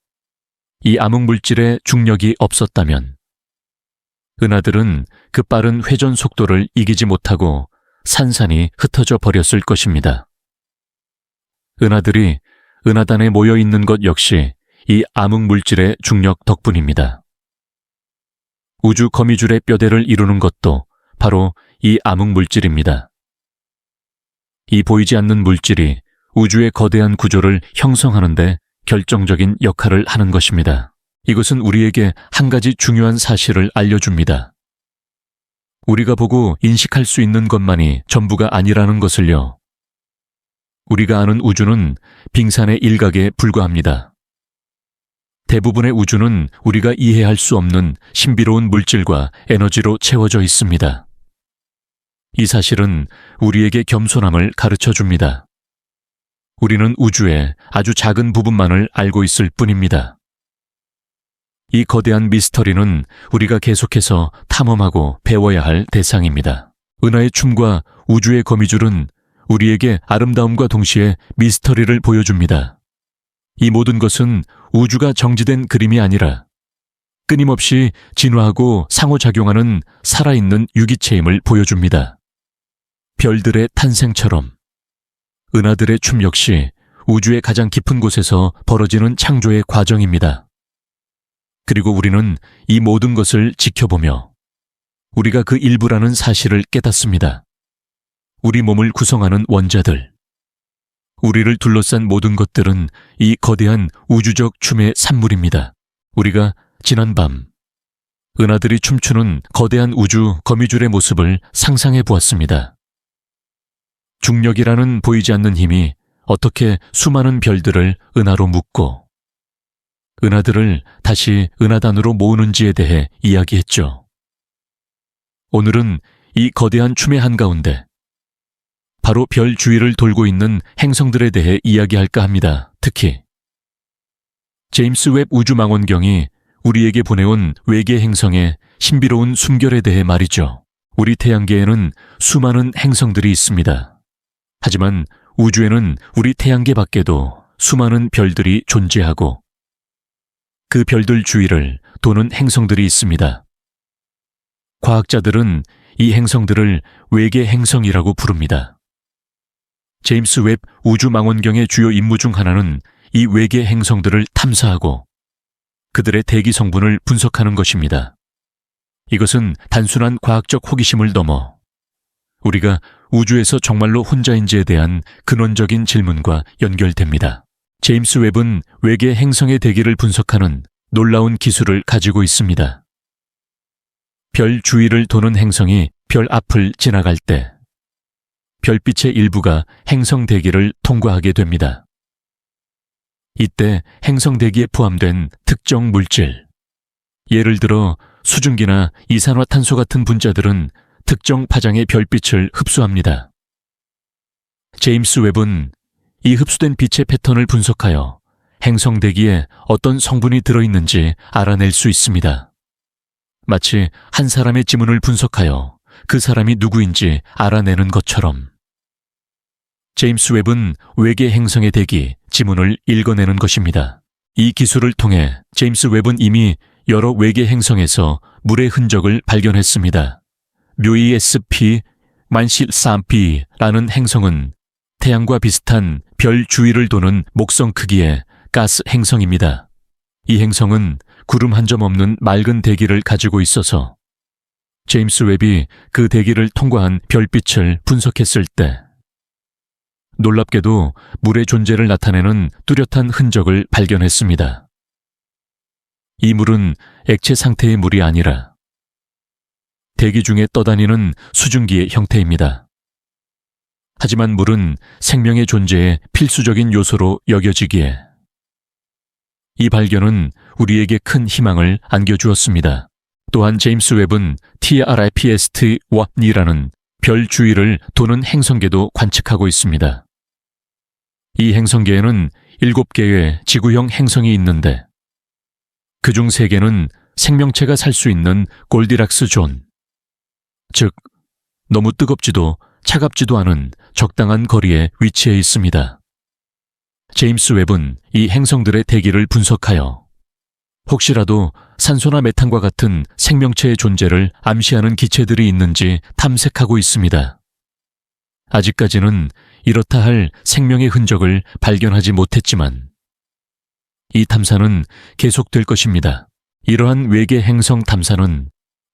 이 암흑 물질의 중력이 없었다면 은하들은 그 빠른 회전 속도를 이기지 못하고 산산이 흩어져 버렸을 것입니다. 은하들이 은하단에 모여 있는 것 역시 이 암흑 물질의 중력 덕분입니다. 우주 거미줄의 뼈대를 이루는 것도 바로 이 암흑 물질입니다. 이 보이지 않는 물질이 우주의 거대한 구조를 형성하는 데 결정적인 역할을 하는 것입니다. 이것은 우리에게 한 가지 중요한 사실을 알려줍니다. 우리가 보고 인식할 수 있는 것만이 전부가 아니라는 것을요. 우리가 아는 우주는 빙산의 일각에 불과합니다. 대부분의 우주는 우리가 이해할 수 없는 신비로운 물질과 에너지로 채워져 있습니다. 이 사실은 우리에게 겸손함을 가르쳐 줍니다. 우리는 우주의 아주 작은 부분만을 알고 있을 뿐입니다. 이 거대한 미스터리는 우리가 계속해서 탐험하고 배워야 할 대상입니다. 은하의 춤과 우주의 거미줄은 우리에게 아름다움과 동시에 미스터리를 보여줍니다. 이 모든 것은 우주가 정지된 그림이 아니라 끊임없이 진화하고 상호작용하는 살아있는 유기체임을 보여줍니다. 별들의 탄생처럼 은하들의 춤 역시 우주의 가장 깊은 곳에서 벌어지는 창조의 과정입니다. 그리고 우리는 이 모든 것을 지켜보며 우리가 그 일부라는 사실을 깨닫습니다. 우리 몸을 구성하는 원자들, 우리를 둘러싼 모든 것들은 이 거대한 우주적 춤의 산물입니다. 우리가 지난밤 은하들이 춤추는 거대한 우주 거미줄의 모습을 상상해 보았습니다. 중력이라는 보이지 않는 힘이 어떻게 수많은 별들을 은하로 묶고 은하들을 다시 은하단으로 모으는지에 대해 이야기했죠. 오늘은 이 거대한 춤의 한가운데 바로 별 주위를 돌고 있는 행성들에 대해 이야기할까 합니다. 특히 제임스 웹 우주망원경이 우리에게 보내온 외계 행성의 신비로운 숨결에 대해 말이죠. 우리 태양계에는 수많은 행성들이 있습니다. 하지만 우주에는 우리 태양계 밖에도 수많은 별들이 존재하고 그 별들 주위를 도는 행성들이 있습니다. 과학자들은 이 행성들을 외계 행성이라고 부릅니다. 제임스 웹 우주망원경의 주요 임무 중 하나는 이 외계 행성들을 탐사하고 그들의 대기 성분을 분석하는 것입니다. 이것은 단순한 과학적 호기심을 넘어 우리가 우주에서 정말로 혼자인지에 대한 근원적인 질문과 연결됩니다. 제임스 웹은 외계 행성의 대기를 분석하는 놀라운 기술을 가지고 있습니다. 별 주위를 도는 행성이 별 앞을 지나갈 때 별빛의 일부가 행성 대기를 통과하게 됩니다. 이때 행성 대기에 포함된 특정 물질, 예를 들어 수증기나 이산화탄소 같은 분자들은 특정 파장의 별빛을 흡수합니다. 제임스 웹은 이 흡수된 빛의 패턴을 분석하여 행성 대기에 어떤 성분이 들어있는지 알아낼 수 있습니다. 마치 한 사람의 지문을 분석하여 그 사람이 누구인지 알아내는 것처럼 제임스 웹은 외계 행성의 대기, 지문을 읽어내는 것입니다. 이 기술을 통해 제임스 웹은 이미 여러 외계 행성에서 물의 흔적을 발견했습니다. 묘이SP 만실3B라는 행성은 태양과 비슷한 별 주위를 도는 목성 크기의 가스 행성입니다. 이 행성은 구름 한 점 없는 맑은 대기를 가지고 있어서 제임스 웹이 그 대기를 통과한 별빛을 분석했을 때 놀랍게도 물의 존재를 나타내는 뚜렷한 흔적을 발견했습니다. 이 물은 액체 상태의 물이 아니라 대기 중에 떠다니는 수증기의 형태입니다. 하지만 물은 생명의 존재에 필수적인 요소로 여겨지기에 이 발견은 우리에게 큰 희망을 안겨주었습니다. 또한 제임스 웹은 TRIPST-1이라는 별 주위를 도는 행성계도 관측하고 있습니다. 이 행성계에는 7개의 지구형 행성이 있는데 그중 3개는 생명체가 살 수 있는 골디락스 존, 즉 너무 뜨겁지도 차갑지도 않은 적당한 거리에 위치해 있습니다. 제임스 웹은 이 행성들의 대기를 분석하여 혹시라도 산소나 메탄과 같은 생명체의 존재를 암시하는 기체들이 있는지 탐색하고 있습니다. 아직까지는 이렇다 할 생명의 흔적을 발견하지 못했지만 이 탐사는 계속될 것입니다. 이러한 외계 행성 탐사는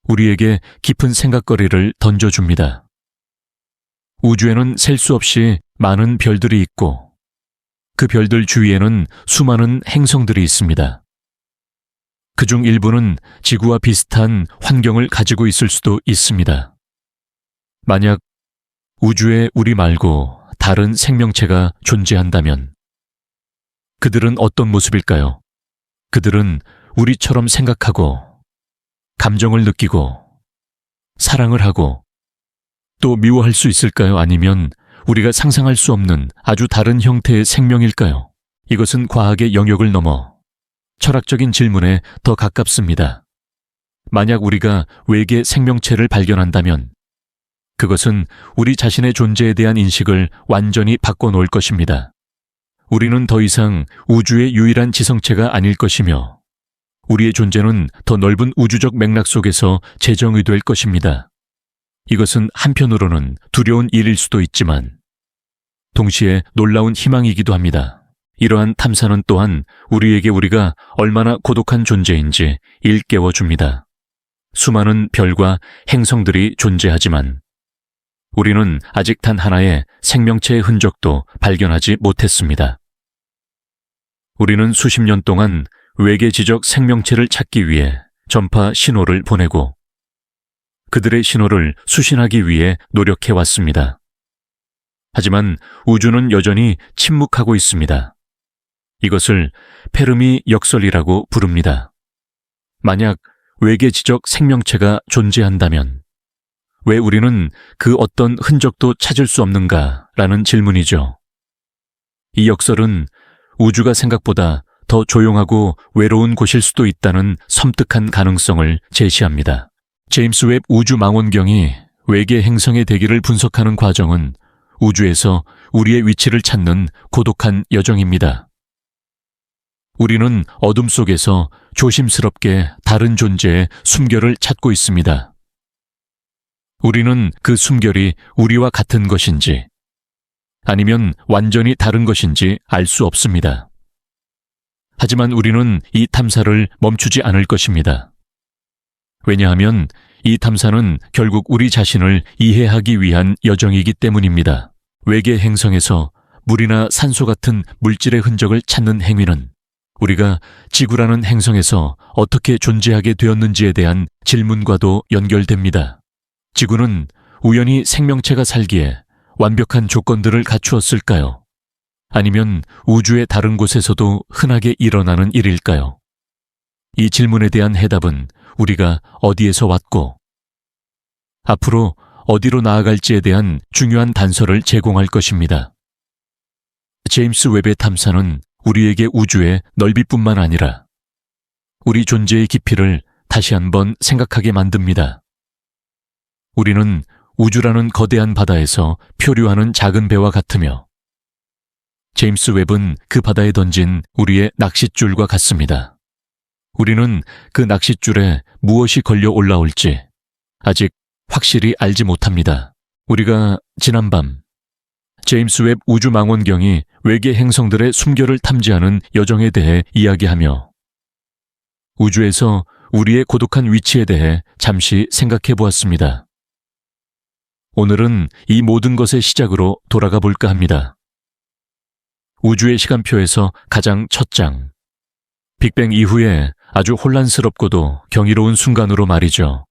우리에게 깊은 생각거리를 던져줍니다. 우주에는 셀 수 없이 많은 별들이 있고 그 별들 주위에는 수많은 행성들이 있습니다. 그중 일부는 지구와 비슷한 환경을 가지고 있을 수도 있습니다. 만약 우주에 우리 말고 다른 생명체가 존재한다면 그들은 어떤 모습일까요? 그들은 우리처럼 생각하고 감정을 느끼고 사랑을 하고 또 미워할 수 있을까요? 아니면 우리가 상상할 수 없는 아주 다른 형태의 생명일까요? 이것은 과학의 영역을 넘어 철학적인 질문에 더 가깝습니다. 만약 우리가 외계 생명체를 발견한다면 그것은 우리 자신의 존재에 대한 인식을 완전히 바꿔놓을 것입니다. 우리는 더 이상 우주의 유일한 지성체가 아닐 것이며 우리의 존재는 더 넓은 우주적 맥락 속에서 재정의될 것입니다. 이것은 한편으로는 두려운 일일 수도 있지만 동시에 놀라운 희망이기도 합니다. 이러한 탐사는 또한 우리에게 우리가 얼마나 고독한 존재인지 일깨워줍니다. 수많은 별과 행성들이 존재하지만 우리는 아직 단 하나의 생명체의 흔적도 발견하지 못했습니다. 우리는 수십 년 동안 외계 지적 생명체를 찾기 위해 전파 신호를 보내고 그들의 신호를 수신하기 위해 노력해 왔습니다. 하지만 우주는 여전히 침묵하고 있습니다. 이것을 페르미 역설이라고 부릅니다. 만약 외계 지적 생명체가 존재한다면 왜 우리는 그 어떤 흔적도 찾을 수 없는가라는 질문이죠. 이 역설은 우주가 생각보다 더 조용하고 외로운 곳일 수도 있다는 섬뜩한 가능성을 제시합니다. 제임스 웹 우주망원경이 외계 행성의 대기를 분석하는 과정은 우주에서 우리의 위치를 찾는 고독한 여정입니다. 우리는 어둠 속에서 조심스럽게 다른 존재의 숨결을 찾고 있습니다. 우리는 그 숨결이 우리와 같은 것인지 아니면 완전히 다른 것인지 알 수 없습니다. 하지만 우리는 이 탐사를 멈추지 않을 것입니다. 왜냐하면 이 탐사는 결국 우리 자신을 이해하기 위한 여정이기 때문입니다. 외계 행성에서 물이나 산소 같은 물질의 흔적을 찾는 행위는 우리가 지구라는 행성에서 어떻게 존재하게 되었는지에 대한 질문과도 연결됩니다. 지구는 우연히 생명체가 살기에 완벽한 조건들을 갖추었을까요? 아니면 우주의 다른 곳에서도 흔하게 일어나는 일일까요? 이 질문에 대한 해답은 우리가 어디에서 왔고 앞으로 어디로 나아갈지에 대한 중요한 단서를 제공할 것입니다. 제임스 웹의 탐사는 우리에게 우주의 넓이뿐만 아니라 우리 존재의 깊이를 다시 한번 생각하게 만듭니다. 우리는 우주라는 거대한 바다에서 표류하는 작은 배와 같으며 제임스 웹은 그 바다에 던진 우리의 낚싯줄과 같습니다. 우리는 그 낚싯줄에 무엇이 걸려 올라올지 아직 확실히 알지 못합니다. 우리가 지난밤 제임스 웹 우주망원경이 외계 행성들의 숨결을 탐지하는 여정에 대해 이야기하며 우주에서 우리의 고독한 위치에 대해 잠시 생각해 보았습니다. 오늘은 이 모든 것의 시작으로 돌아가 볼까 합니다. 우주의 시간표에서 가장 첫 장, 빅뱅 이후에 아주 혼란스럽고도 경이로운 순간으로 말이죠.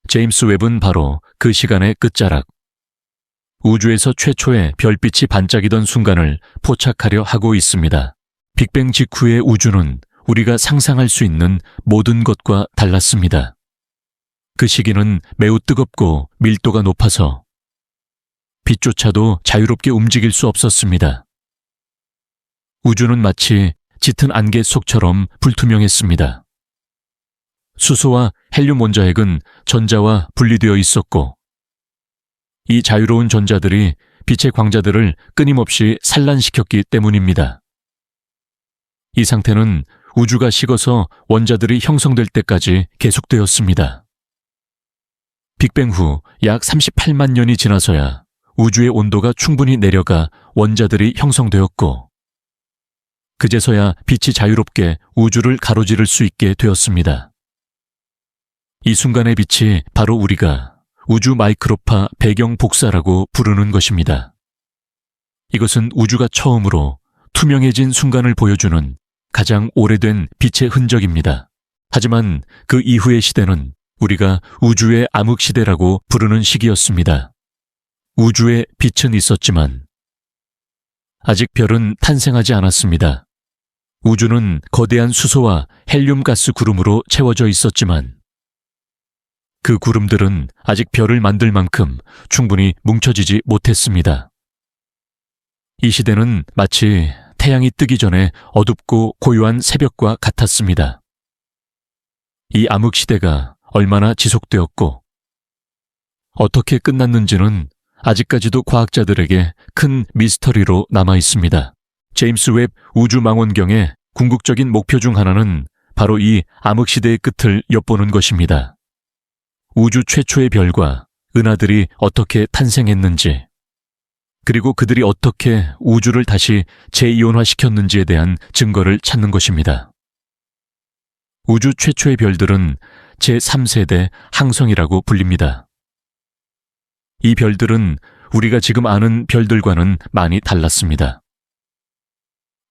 제임스 웹은 바로 그 시간의 끝자락, 우주에서 최초의 별빛이 반짝이던 순간을 포착하려 하고 있습니다. 빅뱅 직후의 우주는 우리가 상상할 수 있는 모든 것과 달랐습니다. 그 시기는 매우 뜨겁고 밀도가 높아서 빛조차도 자유롭게 움직일 수 없었습니다. 우주는 마치 짙은 안개 속처럼 불투명했습니다. 수소와 헬륨 원자핵은 전자와 분리되어 있었고 이 자유로운 전자들이 빛의 광자들을 끊임없이 산란시켰기 때문입니다. 이 상태는 우주가 식어서 원자들이 형성될 때까지 계속되었습니다. 빅뱅 후 약 38만 년이 지나서야 우주의 온도가 충분히 내려가 원자들이 형성되었고 그제서야 빛이 자유롭게 우주를 가로지를 수 있게 되었습니다. 이 순간의 빛이 바로 우리가 우주 마이크로파 배경 복사라고 부르는 것입니다. 이것은 우주가 처음으로 투명해진 순간을 보여주는 가장 오래된 빛의 흔적입니다. 하지만 그 이후의 시대는 우리가 우주의 암흑시대라고 부르는 시기였습니다. 우주에 빛은 있었지만 아직 별은 탄생하지 않았습니다. 우주는 거대한 수소와 헬륨 가스 구름으로 채워져 있었지만 그 구름들은 아직 별을 만들 만큼 충분히 뭉쳐지지 못했습니다. 이 시대는 마치 태양이 뜨기 전에 어둡고 고요한 새벽과 같았습니다. 이 암흑시대가 얼마나 지속되었고 어떻게 끝났는지는 아직까지도 과학자들에게 큰 미스터리로 남아 있습니다. 제임스 웹 우주망원경의 궁극적인 목표 중 하나는 바로 이 암흑시대의 끝을 엿보는 것입니다. 우주 최초의 별과 은하들이 어떻게 탄생했는지, 그리고 그들이 어떻게 우주를 다시 재이온화시켰는지에 대한 증거를 찾는 것입니다. 우주 최초의 별들은 제3세대 항성이라고 불립니다. 이 별들은 우리가 지금 아는 별들과는 많이 달랐습니다.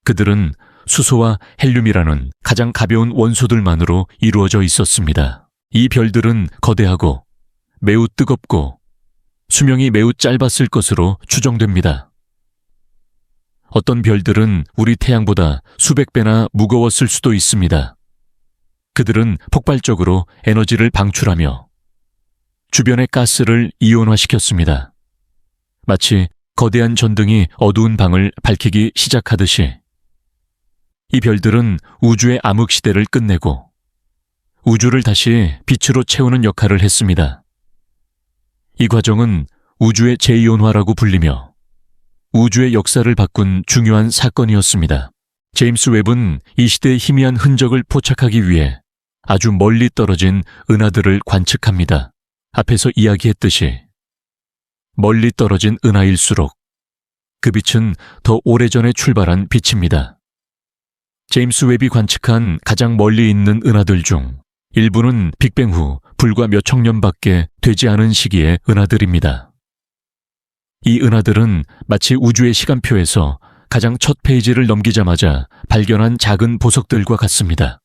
그들은 수소와 헬륨이라는 가장 가벼운 원소들만으로 이루어져 있었습니다. 이 별들은 거대하고 매우 뜨겁고 수명이 매우 짧았을 것으로 추정됩니다. 어떤 별들은 우리 태양보다 수백 배나 무거웠을 수도 있습니다. 그들은 폭발적으로 에너지를 방출하며 주변의 가스를 이온화시켰습니다. 마치 거대한 전등이 어두운 방을 밝히기 시작하듯이 이 별들은 우주의 암흑시대를 끝내고 우주를 다시 빛으로 채우는 역할을 했습니다. 이 과정은 우주의 재이온화라고 불리며 우주의 역사를 바꾼 중요한 사건이었습니다. 제임스 웹은 이 시대의 희미한 흔적을 포착하기 위해 아주 멀리 떨어진 은하들을 관측합니다. 앞에서 이야기했듯이 멀리 떨어진 은하일수록 그 빛은 더 오래전에 출발한 빛입니다. 제임스 웹이 관측한 가장 멀리 있는 은하들 중 일부는 빅뱅 후 불과 몇 천 년밖에 되지 않은 시기의 은하들입니다. 이 은하들은 마치 우주의 시간표에서 가장 첫 페이지를 넘기자마자 발견한 작은 보석들과 같습니다.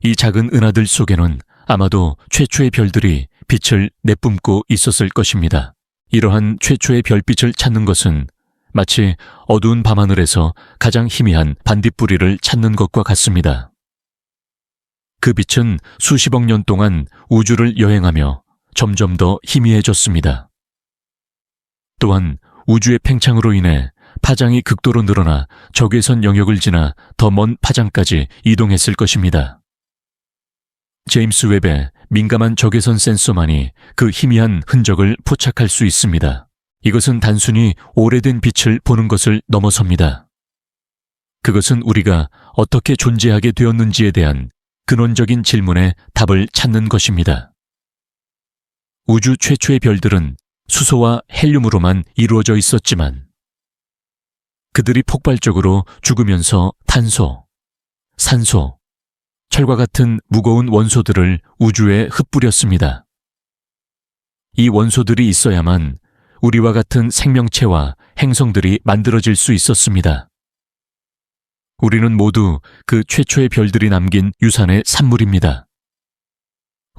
이 작은 은하들 속에는 아마도 최초의 별들이 빛을 내뿜고 있었을 것입니다. 이러한 최초의 별빛을 찾는 것은 마치 어두운 밤하늘에서 가장 희미한 반딧불이를 찾는 것과 같습니다. 그 빛은 수십억 년 동안 우주를 여행하며 점점 더 희미해졌습니다. 또한 우주의 팽창으로 인해 파장이 극도로 늘어나 적외선 영역을 지나 더 먼 파장까지 이동했을 것입니다. 제임스 웹의 민감한 적외선 센서만이 그 희미한 흔적을 포착할 수 있습니다. 이것은 단순히 오래된 빛을 보는 것을 넘어섭니다. 그것은 우리가 어떻게 존재하게 되었는지에 대한 근원적인 질문에 답을 찾는 것입니다. 우주 최초의 별들은 수소와 헬륨으로만 이루어져 있었지만 그들이 폭발적으로 죽으면서 탄소, 산소, 철과 같은 무거운 원소들을 우주에 흩뿌렸습니다. 이 원소들이 있어야만 우리와 같은 생명체와 행성들이 만들어질 수 있었습니다. 우리는 모두 그 최초의 별들이 남긴 유산의 산물입니다.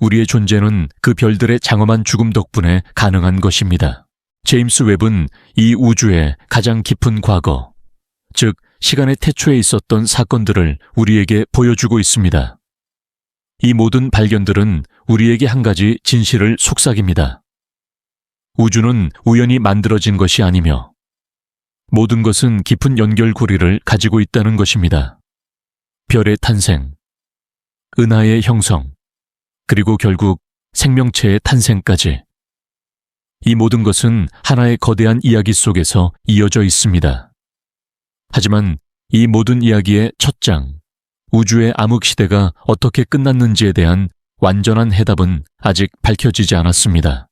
우리의 존재는 그 별들의 장엄한 죽음 덕분에 가능한 것입니다. 제임스 웹은 이 우주의 가장 깊은 과거, 즉 시간의 태초에 있었던 사건들을 우리에게 보여주고 있습니다. 이 모든 발견들은 우리에게 한 가지 진실을 속삭입니다. 우주는 우연히 만들어진 것이 아니며 모든 것은 깊은 연결고리를 가지고 있다는 것입니다. 별의 탄생, 은하의 형성, 그리고 결국 생명체의 탄생까지. 이 모든 것은 하나의 거대한 이야기 속에서 이어져 있습니다. 하지만 이 모든 이야기의 첫 장, 우주의 암흑시대가 어떻게 끝났는지에 대한 완전한 해답은 아직 밝혀지지 않았습니다.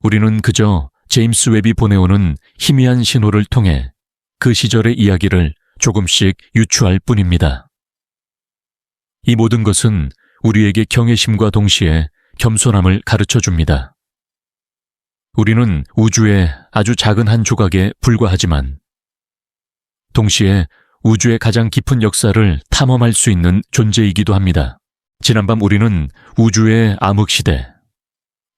우리는 그저 제임스 웹이 보내오는 희미한 신호를 통해 그 시절의 이야기를 조금씩 유추할 뿐입니다. 이 모든 것은 우리에게 경외심과 동시에 겸손함을 가르쳐 줍니다. 우리는 우주의 아주 작은 한 조각에 불과하지만 동시에 우주의 가장 깊은 역사를 탐험할 수 있는 존재이기도 합니다. 지난밤 우리는 우주의 암흑시대,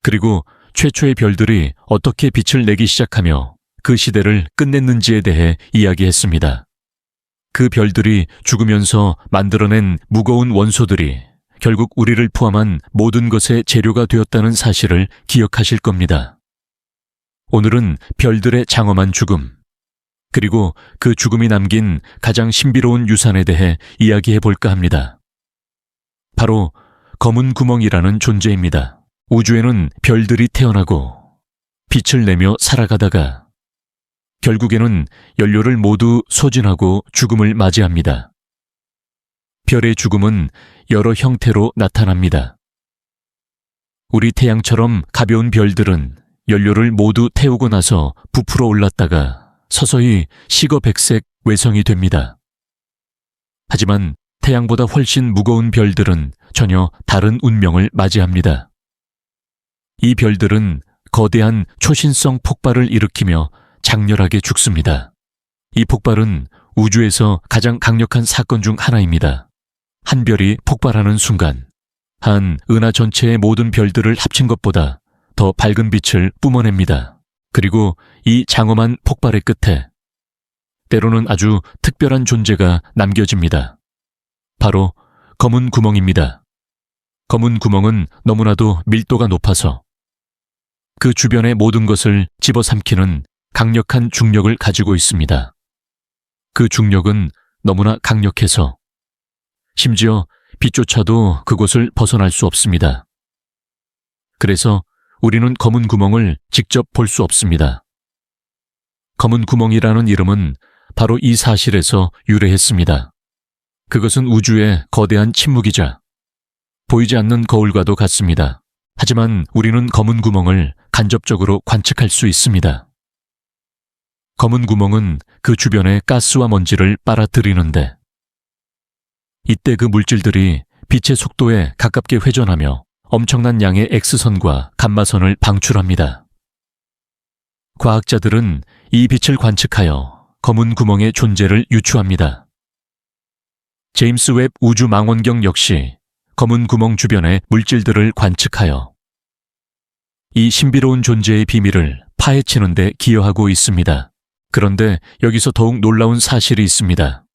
그리고 최초의 별들이 어떻게 빛을 내기 시작하며 그 시대를 끝냈는지에 대해 이야기했습니다. 그 별들이 죽으면서 만들어낸 무거운 원소들이 결국 우리를 포함한 모든 것의 재료가 되었다는 사실을 기억하실 겁니다. 오늘은 별들의 장엄한 죽음, 그리고 그 죽음이 남긴 가장 신비로운 유산에 대해 이야기해 볼까 합니다. 바로 검은 구멍이라는 존재입니다. 우주에는 별들이 태어나고 빛을 내며 살아가다가 결국에는 연료를 모두 소진하고 죽음을 맞이합니다. 별의 죽음은 여러 형태로 나타납니다. 우리 태양처럼 가벼운 별들은 연료를 모두 태우고 나서 부풀어 올랐다가 서서히 식어백색 외성이 됩니다. 하지만 태양보다 훨씬 무거운 별들은 전혀 다른 운명을 맞이합니다. 이 별들은 거대한 초신성 폭발을 일으키며 장렬하게 죽습니다. 이 폭발은 우주에서 가장 강력한 사건 중 하나입니다. 한 별이 폭발하는 순간 한 은하 전체의 모든 별들을 합친 것보다 더 밝은 빛을 뿜어냅니다. 그리고 이 장엄한 폭발의 끝에 때로는 아주 특별한 존재가 남겨집니다. 바로 검은 구멍입니다. 검은 구멍은 너무나도 밀도가 높아서 그 주변의 모든 것을 집어삼키는 강력한 중력을 가지고 있습니다. 그 중력은 너무나 강력해서 심지어 빛조차도 그곳을 벗어날 수 없습니다. 그래서 우리는 검은 구멍을 직접 볼 수 없습니다. 검은 구멍이라는 이름은 바로 이 사실에서 유래했습니다. 그것은 우주의 거대한 침묵이자 보이지 않는 거울과도 같습니다. 하지만 우리는 검은 구멍을 간접적으로 관측할 수 있습니다. 검은 구멍은 그 주변의 가스와 먼지를 빨아들이는데 이때 그 물질들이 빛의 속도에 가깝게 회전하며 엄청난 양의 X선과 감마선을 방출합니다. 과학자들은 이 빛을 관측하여 검은 구멍의 존재를 유추합니다. 제임스 웹 우주망원경 역시 검은 구멍 주변의 물질들을 관측하여 이 신비로운 존재의 비밀을 파헤치는 데 기여하고 있습니다. 그런데 여기서 더욱 놀라운 사실이 있습니다.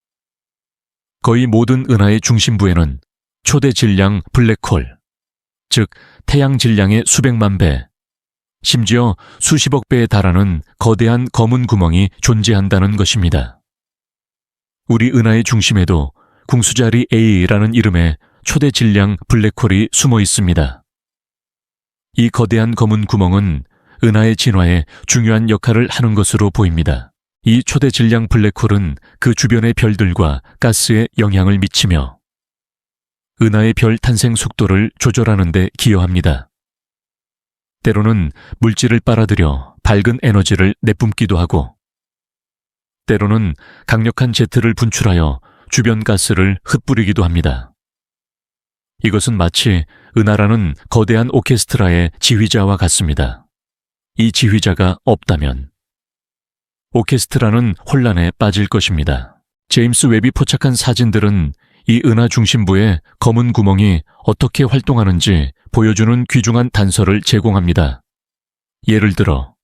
거의 모든 은하의 중심부에는 초대 질량 블랙홀, 즉 태양 질량의 수백만 배, 심지어 수십억 배에 달하는 거대한 검은 구멍이 존재한다는 것입니다. 우리 은하의 중심에도 궁수자리 A라는 이름의 초대 질량 블랙홀이 숨어 있습니다. 이 거대한 검은 구멍은 은하의 진화에 중요한 역할을 하는 것으로 보입니다. 이 초대 질량 블랙홀은 그 주변의 별들과 가스에 영향을 미치며 은하의 별 탄생 속도를 조절하는 데 기여합니다. 때로는 물질을 빨아들여 밝은 에너지를 내뿜기도 하고 때로는 강력한 제트를 분출하여 주변 가스를 흩뿌리기도 합니다. 이것은 마치 은하라는 거대한 오케스트라의 지휘자와 같습니다. 이 지휘자가 없다면 오케스트라는 혼란에 빠질 것입니다. 제임스 웹이 포착한 사진들은 이 은하 중심부의 검은 구멍이 어떻게 활동하는지 보여주는 귀중한 단서를 제공합니다. 예를 들어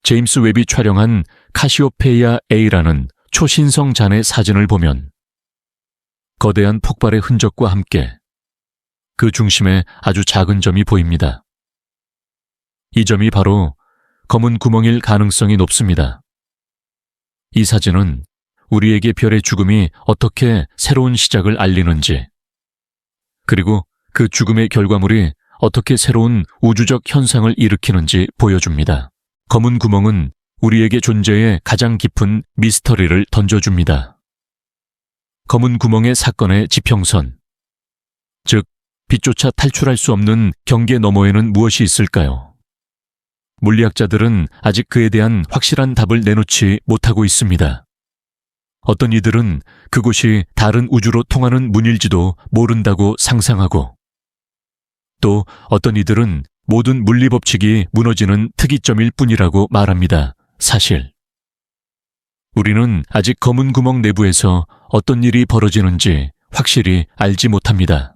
제임스 웹이 촬영한 카시오페이아 A라는 초신성 잔의 사진을 보면 거대한 폭발의 흔적과 함께 그 중심에 아주 작은 점이 보입니다. 이 점이 바로 검은 구멍일 가능성이 높습니다. 이 사진은 우리에게 별의 죽음이 어떻게 새로운 시작을 알리는지, 그리고 그 죽음의 결과물이 어떻게 새로운 우주적 현상을 일으키는지 보여줍니다. 검은 구멍은 우리에게 존재의 가장 깊은 미스터리를 던져줍니다. 검은 구멍의 사건의 지평선, 즉 빛조차 탈출할 수 없는 경계 너머에는 무엇이 있을까요? 물리학자들은 아직 그에 대한 확실한 답을 내놓지 못하고 있습니다. 어떤 이들은 그곳이 다른 우주로 통하는 문일지도 모른다고 상상하고 또 어떤 이들은 모든 물리법칙이 무너지는 특이점일 뿐이라고 말합니다. 사실 우리는 아직 검은 구멍 내부에서 어떤 일이 벌어지는지 확실히 알지 못합니다.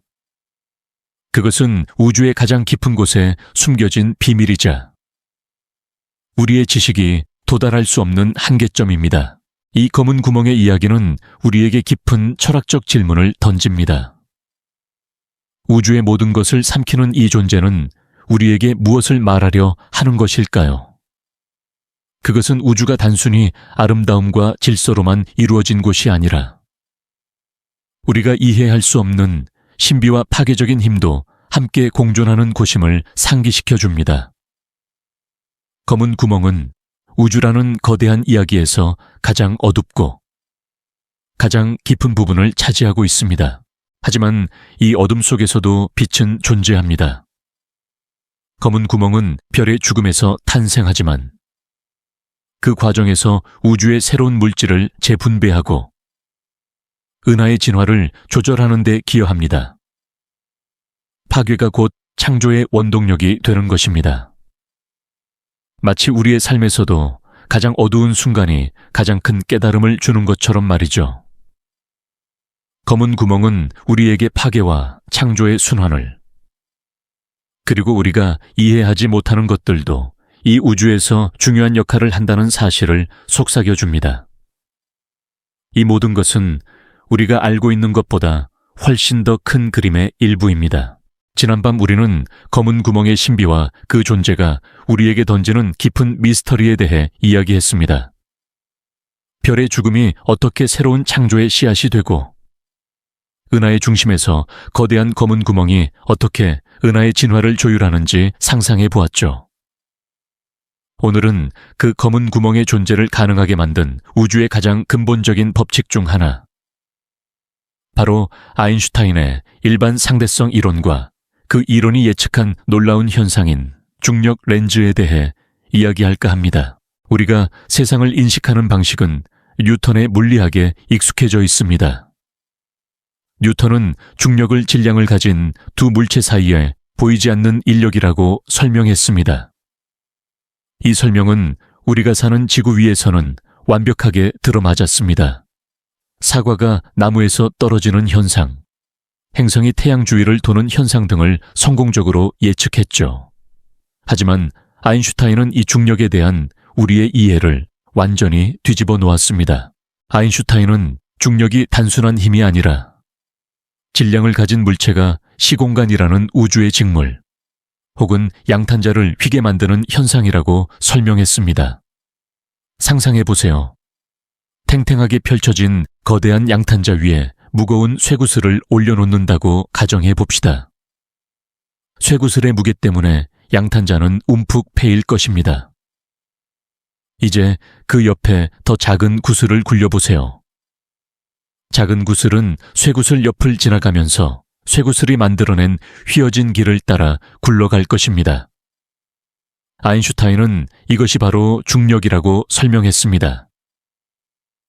그것은 우주의 가장 깊은 곳에 숨겨진 비밀이자 우리의 지식이 도달할 수 없는 한계점입니다. 이 검은 구멍의 이야기는 우리에게 깊은 철학적 질문을 던집니다. 우주의 모든 것을 삼키는 이 존재는 우리에게 무엇을 말하려 하는 것일까요? 그것은 우주가 단순히 아름다움과 질서로만 이루어진 곳이 아니라 우리가 이해할 수 없는 신비와 파괴적인 힘도 함께 공존하는 곳임을 상기시켜 줍니다. 검은 구멍은 우주라는 거대한 이야기에서 가장 어둡고 가장 깊은 부분을 차지하고 있습니다. 하지만 이 어둠 속에서도 빛은 존재합니다. 검은 구멍은 별의 죽음에서 탄생하지만 그 과정에서 우주의 새로운 물질을 재분배하고 은하의 진화를 조절하는 데 기여합니다. 파괴가 곧 창조의 원동력이 되는 것입니다. 마치 우리의 삶에서도 가장 어두운 순간이 가장 큰 깨달음을 주는 것처럼 말이죠. 검은 구멍은 우리에게 파괴와 창조의 순환을, 그리고 우리가 이해하지 못하는 것들도 이 우주에서 중요한 역할을 한다는 사실을 속삭여줍니다. 이 모든 것은 우리가 알고 있는 것보다 훨씬 더 큰 그림의 일부입니다. 지난밤 우리는 검은 구멍의 신비와 그 존재가 우리에게 던지는 깊은 미스터리에 대해 이야기했습니다. 별의 죽음이 어떻게 새로운 창조의 씨앗이 되고, 은하의 중심에서 거대한 검은 구멍이 어떻게 은하의 진화를 조율하는지 상상해 보았죠. 오늘은 그 검은 구멍의 존재를 가능하게 만든 우주의 가장 근본적인 법칙 중 하나, 바로 아인슈타인의 일반 상대성 이론과 그 이론이 예측한 놀라운 현상인 중력 렌즈에 대해 이야기할까 합니다. 우리가 세상을 인식하는 방식은 뉴턴의 물리학에 익숙해져 있습니다. 뉴턴은 중력을 질량을 가진 두 물체 사이에 보이지 않는 인력이라고 설명했습니다. 이 설명은 우리가 사는 지구 위에서는 완벽하게 들어맞았습니다. 사과가 나무에서 떨어지는 현상, 행성이 태양 주위를 도는 현상 등을 성공적으로 예측했죠. 하지만 아인슈타인은 이 중력에 대한 우리의 이해를 완전히 뒤집어 놓았습니다. 아인슈타인은 중력이 단순한 힘이 아니라 질량을 가진 물체가 시공간이라는 우주의 직물, 혹은 양탄자를 휘게 만드는 현상이라고 설명했습니다. 상상해 보세요. 탱탱하게 펼쳐진 거대한 양탄자 위에 무거운 쇠구슬을 올려놓는다고 가정해 봅시다. 쇠구슬의 무게 때문에 양탄자는 움푹 패일 것입니다. 이제 그 옆에 더 작은 구슬을 굴려보세요. 작은 구슬은 쇠구슬 옆을 지나가면서 쇠구슬이 만들어낸 휘어진 길을 따라 굴러갈 것입니다. 아인슈타인은 이것이 바로 중력이라고 설명했습니다.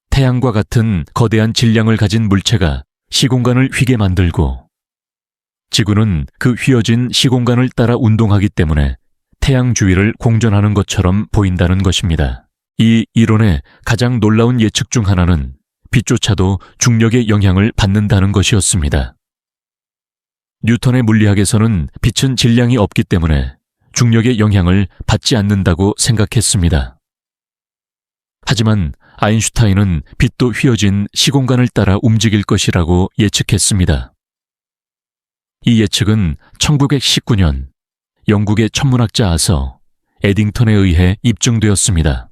태양과 같은 거대한 질량을 가진 물체가 시공간을 휘게 만들고, 지구는 그 휘어진 시공간을 따라 운동하기 때문에 태양 주위를 공전하는 것처럼 보인다는 것입니다. 이 이론의 가장 놀라운 예측 중 하나는 빛조차도 중력의 영향을 받는다는 것이었습니다. 뉴턴의 물리학에서는 빛은 질량이 없기 때문에 중력의 영향을 받지 않는다고 생각했습니다. 하지만 아인슈타인은 빛도 휘어진 시공간을 따라 움직일 것이라고 예측했습니다. 이 예측은 1919년 영국의 천문학자 아서 에딩턴에 의해 입증되었습니다.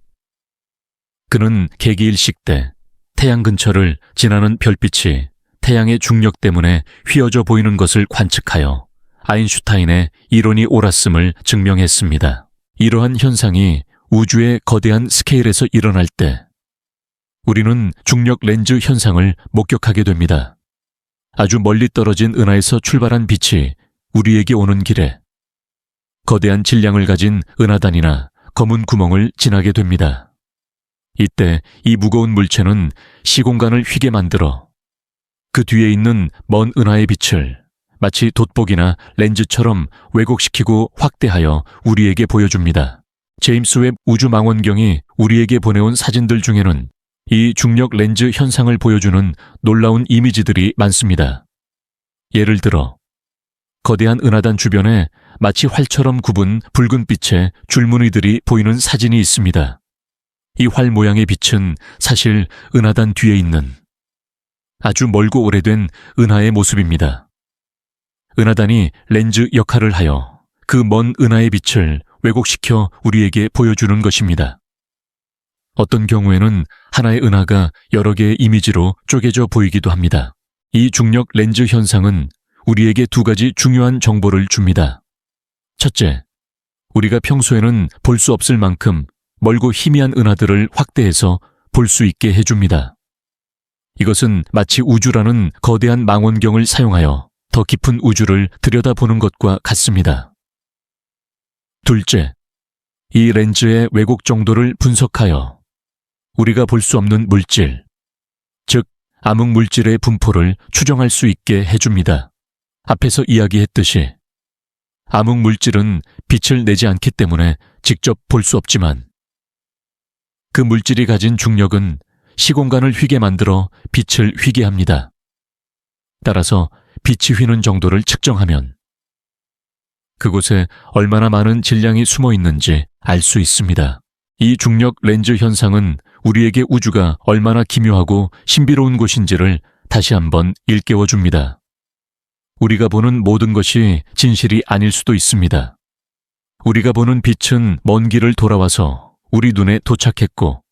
그는 개기일식 때 태양 근처를 지나는 별빛이 태양의 중력 때문에 휘어져 보이는 것을 관측하여 아인슈타인의 이론이 옳았음을 증명했습니다. 이러한 현상이 우주의 거대한 스케일에서 일어날 때 우리는 중력 렌즈 현상을 목격하게 됩니다. 아주 멀리 떨어진 은하에서 출발한 빛이 우리에게 오는 길에 거대한 질량을 가진 은하단이나 검은 구멍을 지나게 됩니다. 이때 이 무거운 물체는 시공간을 휘게 만들어 그 뒤에 있는 먼 은하의 빛을 마치 돋보기나 렌즈처럼 왜곡시키고 확대하여 우리에게 보여줍니다. 제임스 웹 우주망원경이 우리에게 보내온 사진들 중에는 이 중력 렌즈 현상을 보여주는 놀라운 이미지들이 많습니다. 예를 들어 거대한 은하단 주변에 마치 활처럼 굽은 붉은 빛의 줄무늬들이 보이는 사진이 있습니다. 이 활 모양의 빛은 사실 은하단 뒤에 있는 아주 멀고 오래된 은하의 모습입니다. 은하단이 렌즈 역할을 하여 그 먼 은하의 빛을 왜곡시켜 우리에게 보여주는 것입니다. 어떤 경우에는 하나의 은하가 여러 개의 이미지로 쪼개져 보이기도 합니다. 이 중력 렌즈 현상은 우리에게 두 가지 중요한 정보를 줍니다. 첫째, 우리가 평소에는 볼 수 없을 만큼 멀고 희미한 은하들을 확대해서 볼 수 있게 해줍니다. 이것은 마치 우주라는 거대한 망원경을 사용하여 더 깊은 우주를 들여다보는 것과 같습니다. 둘째, 이 렌즈의 왜곡 정도를 분석하여 우리가 볼 수 없는 물질, 즉 암흑 물질의 분포를 추정할 수 있게 해줍니다. 앞에서 이야기했듯이 암흑 물질은 빛을 내지 않기 때문에 직접 볼 수 없지만 그 물질이 가진 중력은 시공간을 휘게 만들어 빛을 휘게 합니다. 따라서 빛이 휘는 정도를 측정하면 그곳에 얼마나 많은 질량이 숨어 있는지 알 수 있습니다. 이 중력 렌즈 현상은 우리에게 우주가 얼마나 기묘하고 신비로운 곳인지를 다시 한번 일깨워 줍니다. 우리가 보는 모든 것이 진실이 아닐 수도 있습니다. 우리가 보는 빛은 먼 길을 돌아와서 우리 눈에 도착했고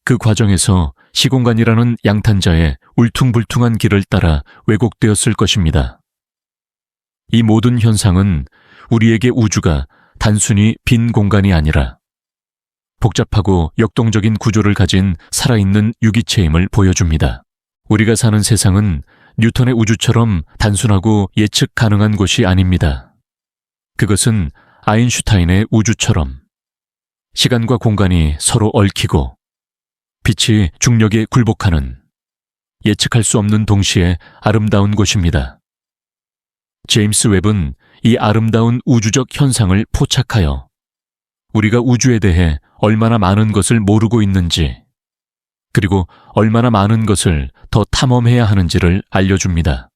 그 과정에서 시공간이라는 양탄자의 울퉁불퉁한 길을 따라 왜곡되었을 것입니다. 이 모든 현상은 우리에게 우주가 단순히 빈 공간이 아니라 복잡하고 역동적인 구조를 가진 살아있는 유기체임을 보여줍니다. 우리가 사는 세상은 뉴턴의 우주처럼 단순하고 예측 가능한 곳이 아닙니다. 그것은 아인슈타인의 우주처럼 시간과 공간이 서로 얽히고 빛이 중력에 굴복하는 예측할 수 없는 동시에 아름다운 곳입니다. 제임스 웹은 이 아름다운 우주적 현상을 포착하여 우리가 우주에 대해 얼마나 많은 것을 모르고 있는지 그리고 얼마나 많은 것을 더 탐험해야 하는지를 알려줍니다.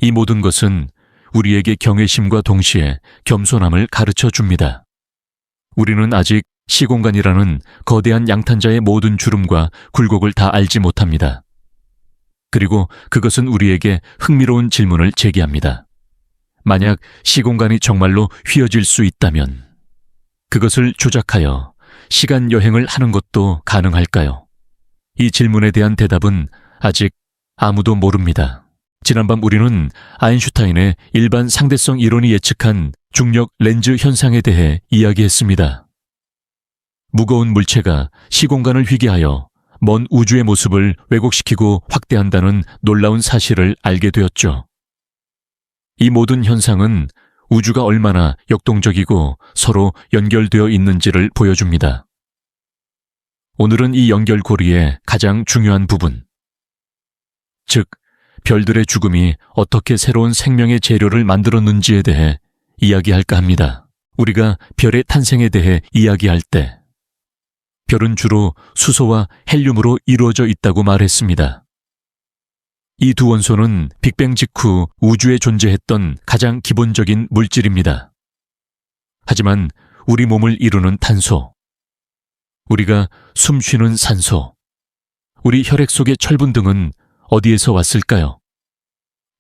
이 모든 것은 우리에게 경외심과 동시에 겸손함을 가르쳐 줍니다. 우리는 아직 시공간이라는 거대한 양탄자의 모든 주름과 굴곡을 다 알지 못합니다. 그리고 그것은 우리에게 흥미로운 질문을 제기합니다. 만약 시공간이 정말로 휘어질 수 있다면 그것을 조작하여 시간 여행을 하는 것도 가능할까요? 이 질문에 대한 대답은 아직 아무도 모릅니다. 지난밤 우리는 아인슈타인의 일반 상대성 이론이 예측한 중력 렌즈 현상에 대해 이야기했습니다. 무거운 물체가 시공간을 휘게 하여 먼 우주의 모습을 왜곡시키고 확대한다는 놀라운 사실을 알게 되었죠. 이 모든 현상은 우주가 얼마나 역동적이고 서로 연결되어 있는지를 보여줍니다. 오늘은 이 연결고리의 가장 중요한 부분, 즉 별들의 죽음이 어떻게 새로운 생명의 재료를 만들었는지에 대해 이야기할까 합니다. 우리가 별의 탄생에 대해 이야기할 때 별은 주로 수소와 헬륨으로 이루어져 있다고 말했습니다. 이 두 원소는 빅뱅 직후 우주에 존재했던 가장 기본적인 물질입니다. 하지만 우리 몸을 이루는 탄소, 우리가 숨 쉬는 산소, 우리 혈액 속의 철분 등은 어디에서 왔을까요?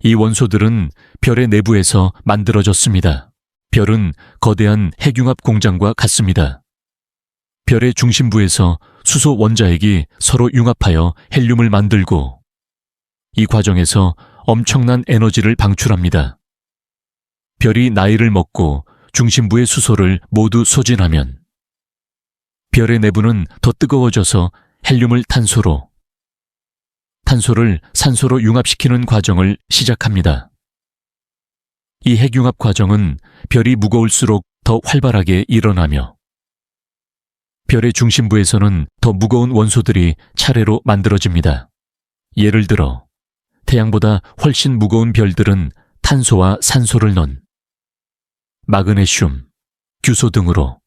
이 원소들은 별의 내부에서 만들어졌습니다. 별은 거대한 핵융합 공장과 같습니다. 별의 중심부에서 수소 원자핵이 서로 융합하여 헬륨을 만들고 이 과정에서 엄청난 에너지를 방출합니다. 별이 나이를 먹고 중심부의 수소를 모두 소진하면 별의 내부는 더 뜨거워져서 헬륨을 탄소로, 탄소를 산소로 융합시키는 과정을 시작합니다. 이 핵융합 과정은 별이 무거울수록 더 활발하게 일어나며 별의 중심부에서는 더 무거운 원소들이 차례로 만들어집니다. 예를 들어 태양보다 훨씬 무거운 별들은 탄소와 산소를 넣은 마그네슘, 규소 등으로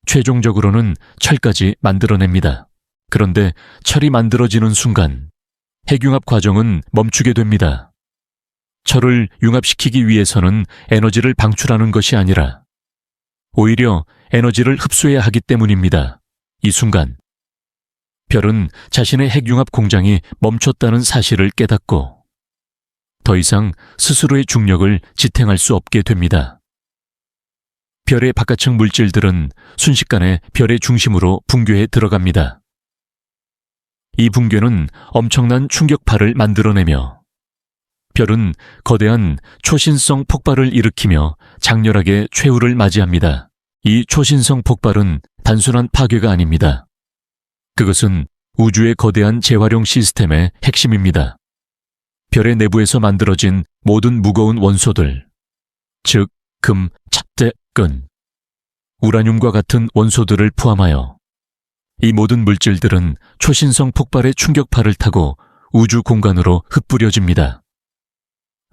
최종적으로는 철까지 만들어냅니다. 그런데 철이 만들어지는 순간 핵융합 과정은 멈추게 됩니다. 철을 융합시키기 위해서는 에너지를 방출하는 것이 아니라 오히려 에너지를 흡수해야 하기 때문입니다. 이 순간 별은 자신의 핵융합 공장이 멈췄다는 사실을 깨닫고 더 이상 스스로의 중력을 지탱할 수 없게 됩니다. 별의 바깥층 물질들은 순식간에 별의 중심으로 붕괴해 들어갑니다. 이 붕괴는 엄청난 충격파를 만들어내며 별은 거대한 초신성 폭발을 일으키며 장렬하게 최후를 맞이합니다. 이 초신성 폭발은 단순한 파괴가 아닙니다. 그것은 우주의 거대한 재활용 시스템의 핵심입니다. 별의 내부에서 만들어진 모든 무거운 원소들, 즉 금, 찹대, 끈, 우라늄과 같은 원소들을 포함하여 이 모든 물질들은 초신성 폭발의 충격파를 타고 우주 공간으로 흩뿌려집니다.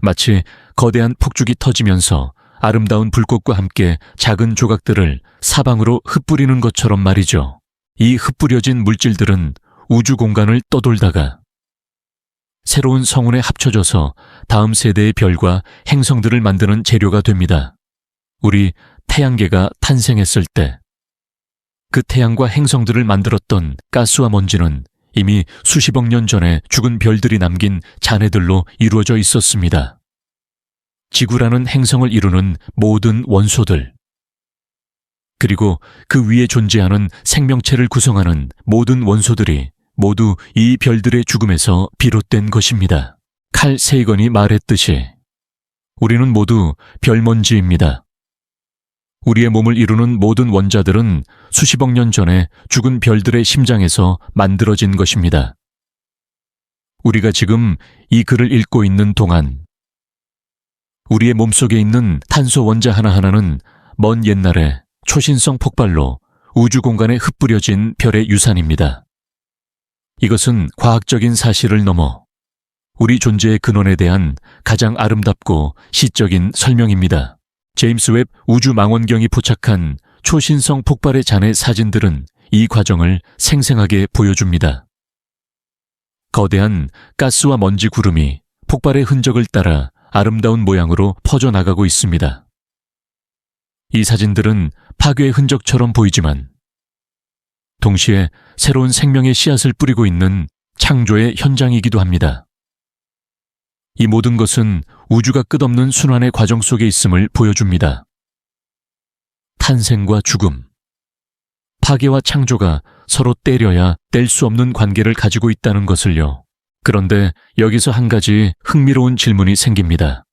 마치 거대한 폭죽이 터지면서 아름다운 불꽃과 함께 작은 조각들을 사방으로 흩뿌리는 것처럼 말이죠. 이 흩뿌려진 물질들은 우주 공간을 떠돌다가 새로운 성운에 합쳐져서 다음 세대의 별과 행성들을 만드는 재료가 됩니다. 우리 태양계가 탄생했을 때 그 태양과 행성들을 만들었던 가스와 먼지는 이미 수십억 년 전에 죽은 별들이 남긴 잔해들로 이루어져 있었습니다. 지구라는 행성을 이루는 모든 원소들, 그리고 그 위에 존재하는 생명체를 구성하는 모든 원소들이 모두 이 별들의 죽음에서 비롯된 것입니다. 칼 세이건이 말했듯이 우리는 모두 별먼지입니다. 우리의 몸을 이루는 모든 원자들은 수십억 년 전에 죽은 별들의 심장에서 만들어진 것입니다. 우리가 지금 이 글을 읽고 있는 동안 우리의 몸속에 있는 탄소 원자 하나하나는 먼 옛날에 초신성 폭발로 우주 공간에 흩뿌려진 별의 유산입니다. 이것은 과학적인 사실을 넘어 우리 존재의 근원에 대한 가장 아름답고 시적인 설명입니다. 제임스 웹 우주망원경이 포착한 초신성 폭발의 잔해 사진들은 이 과정을 생생하게 보여줍니다. 거대한 가스와 먼지 구름이 폭발의 흔적을 따라 아름다운 모양으로 퍼져나가고 있습니다. 이 사진들은 파괴의 흔적처럼 보이지만 동시에 새로운 생명의 씨앗을 뿌리고 있는 창조의 현장이기도 합니다. 이 모든 것은 우주가 끝없는 순환의 과정 속에 있음을 보여줍니다. 탄생과 죽음, 파괴와 창조가 서로 떼려야 뗄 수 없는 관계를 가지고 있다는 것을요. 그런데 여기서 한 가지 흥미로운 질문이 생깁니다.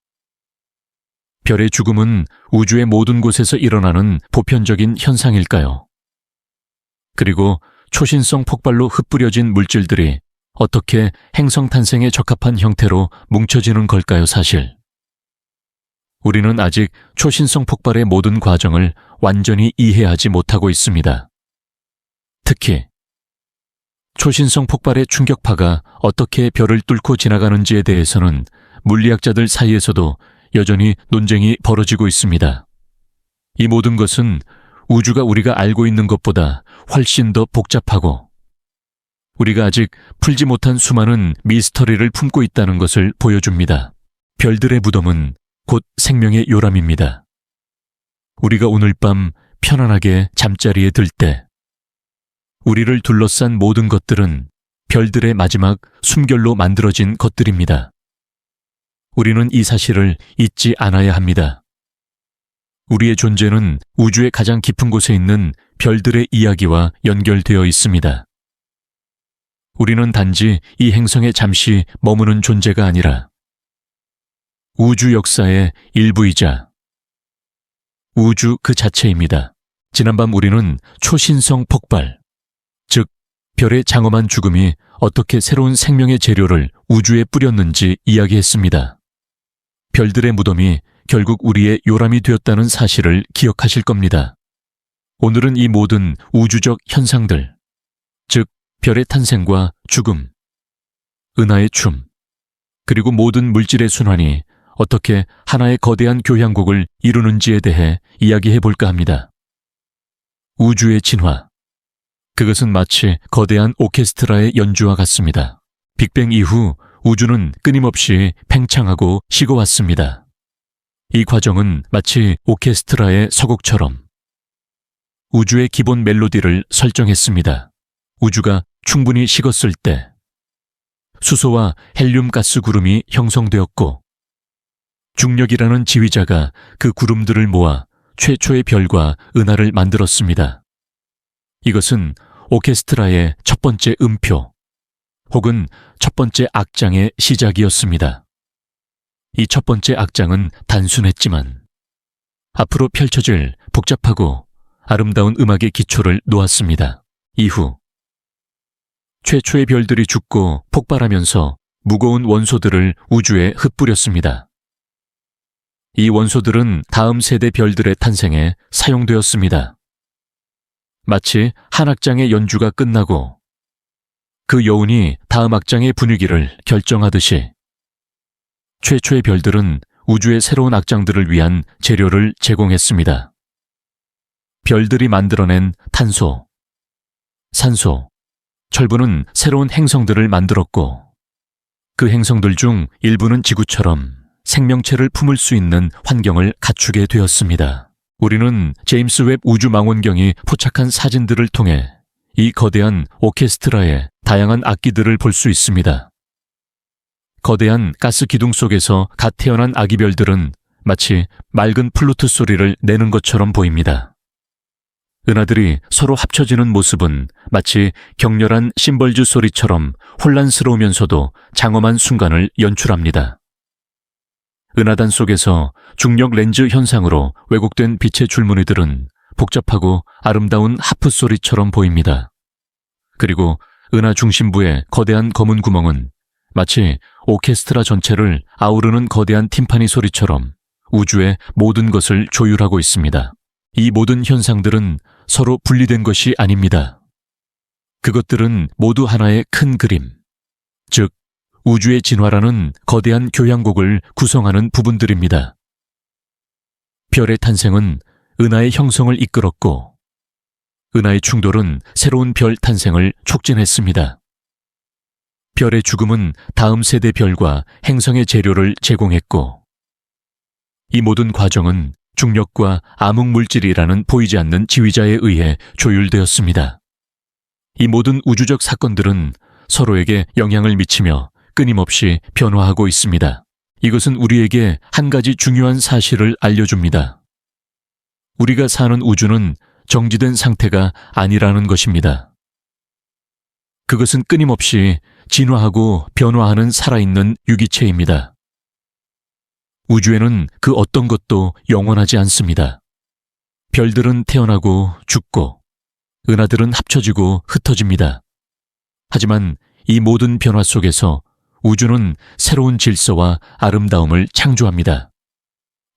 별의 죽음은 우주의 모든 곳에서 일어나는 보편적인 현상일까요? 그리고 초신성 폭발로 흩뿌려진 물질들이 어떻게 행성 탄생에 적합한 형태로 뭉쳐지는 걸까요, 사실? 우리는 아직 초신성 폭발의 모든 과정을 완전히 이해하지 못하고 있습니다. 특히 초신성 폭발의 충격파가 어떻게 별을 뚫고 지나가는지에 대해서는 물리학자들 사이에서도 여전히 논쟁이 벌어지고 있습니다. 이 모든 것은 우주가 우리가 알고 있는 것보다 훨씬 더 복잡하고 우리가 아직 풀지 못한 수많은 미스터리를 품고 있다는 것을 보여줍니다. 별들의 무덤은 곧 생명의 요람입니다. 우리가 오늘 밤 편안하게 잠자리에 들 때 우리를 둘러싼 모든 것들은 별들의 마지막 숨결로 만들어진 것들입니다. 우리는 이 사실을 잊지 않아야 합니다. 우리의 존재는 우주의 가장 깊은 곳에 있는 별들의 이야기와 연결되어 있습니다. 우리는 단지 이 행성에 잠시 머무는 존재가 아니라 우주 역사의 일부이자 우주 그 자체입니다. 지난밤 우리는 초신성 폭발, 즉 별의 장엄한 죽음이 어떻게 새로운 생명의 재료를 우주에 뿌렸는지 이야기했습니다. 별들의 무덤이 결국 우리의 요람이 되었다는 사실을 기억하실 겁니다. 오늘은 이 모든 우주적 현상들, 즉 별의 탄생과 죽음, 은하의 춤, 그리고 모든 물질의 순환이 어떻게 하나의 거대한 교향곡을 이루는지에 대해 이야기해 볼까 합니다. 우주의 진화, 그것은 마치 거대한 오케스트라의 연주와 같습니다. 빅뱅 이후 우주는 끊임없이 팽창하고 식어왔습니다. 이 과정은 마치 오케스트라의 서곡처럼 우주의 기본 멜로디를 설정했습니다. 우주가 충분히 식었을 때 수소와 헬륨 가스 구름이 형성되었고 중력이라는 지휘자가 그 구름들을 모아 최초의 별과 은하를 만들었습니다. 이것은 오케스트라의 첫 번째 음표 혹은 첫 번째 악장의 시작이었습니다. 이 첫 번째 악장은 단순했지만 앞으로 펼쳐질 복잡하고 아름다운 음악의 기초를 놓았습니다. 이후 최초의 별들이 죽고 폭발하면서 무거운 원소들을 우주에 흩뿌렸습니다. 이 원소들은 다음 세대 별들의 탄생에 사용되었습니다. 마치 한 악장의 연주가 끝나고 그 여운이 다음 악장의 분위기를 결정하듯이 최초의 별들은 우주의 새로운 악장들을 위한 재료를 제공했습니다. 별들이 만들어낸 탄소, 산소, 철분은 새로운 행성들을 만들었고 그 행성들 중 일부는 지구처럼 생명체를 품을 수 있는 환경을 갖추게 되었습니다. 우리는 제임스 웹 우주망원경이 포착한 사진들을 통해 이 거대한 오케스트라의 다양한 악기들을 볼 수 있습니다. 거대한 가스 기둥 속에서 갓 태어난 아기 별들은 마치 맑은 플루트 소리를 내는 것처럼 보입니다. 은하들이 서로 합쳐지는 모습은 마치 격렬한 심벌주 소리처럼 혼란스러우면서도 장엄한 순간을 연출합니다. 은하단 속에서 중력 렌즈 현상으로 왜곡된 빛의 줄무늬들은 복잡하고 아름다운 하프 소리처럼 보입니다. 그리고 은하 중심부의 거대한 검은 구멍은 마치 오케스트라 전체를 아우르는 거대한 팀파니 소리처럼 우주의 모든 것을 조율하고 있습니다. 이 모든 현상들은 서로 분리된 것이 아닙니다. 그것들은 모두 하나의 큰 그림, 즉 우주의 진화라는 거대한 교향곡을 구성하는 부분들입니다. 별의 탄생은 은하의 형성을 이끌었고 은하의 충돌은 새로운 별 탄생을 촉진했습니다. 별의 죽음은 다음 세대 별과 행성의 재료를 제공했고 이 모든 과정은 중력과 암흑물질이라는 보이지 않는 지휘자에 의해 조율되었습니다. 이 모든 우주적 사건들은 서로에게 영향을 미치며 끊임없이 변화하고 있습니다. 이것은 우리에게 한 가지 중요한 사실을 알려줍니다. 우리가 사는 우주는 정지된 상태가 아니라는 것입니다. 그것은 끊임없이 진화하고 변화하는 살아있는 유기체입니다. 우주에는 그 어떤 것도 영원하지 않습니다. 별들은 태어나고 죽고 은하들은 합쳐지고 흩어집니다. 하지만 이 모든 변화 속에서 우주는 새로운 질서와 아름다움을 창조합니다.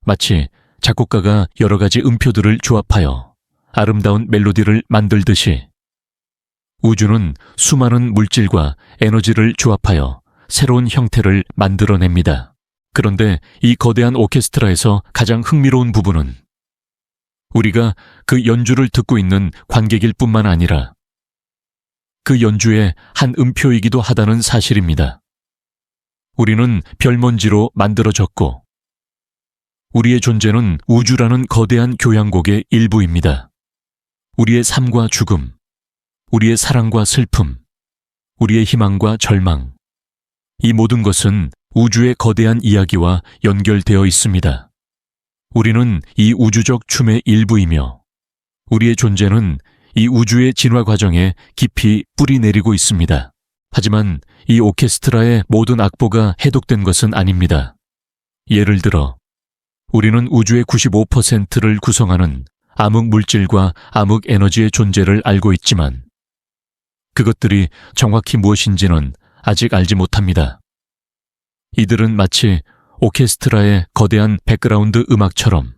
마치 작곡가가 여러 가지 음표들을 조합하여 아름다운 멜로디를 만들듯이 우주는 수많은 물질과 에너지를 조합하여 새로운 형태를 만들어냅니다. 그런데 이 거대한 오케스트라에서 가장 흥미로운 부분은 우리가 그 연주를 듣고 있는 관객일 뿐만 아니라 그 연주의 한 음표이기도 하다는 사실입니다. 우리는 별먼지로 만들어졌고 우리의 존재는 우주라는 거대한 교향곡의 일부입니다. 우리의 삶과 죽음, 우리의 사랑과 슬픔, 우리의 희망과 절망, 이 모든 것은 우주의 거대한 이야기와 연결되어 있습니다. 우리는 이 우주적 춤의 일부이며 우리의 존재는 이 우주의 진화 과정에 깊이 뿌리 내리고 있습니다. 하지만 이 오케스트라의 모든 악보가 해독된 것은 아닙니다. 예를 들어 우리는 우주의 95%를 구성하는 암흑 물질과 암흑 에너지의 존재를 알고 있지만 그것들이 정확히 무엇인지는 아직 알지 못합니다. 이들은 마치 오케스트라의 거대한 백그라운드 음악처럼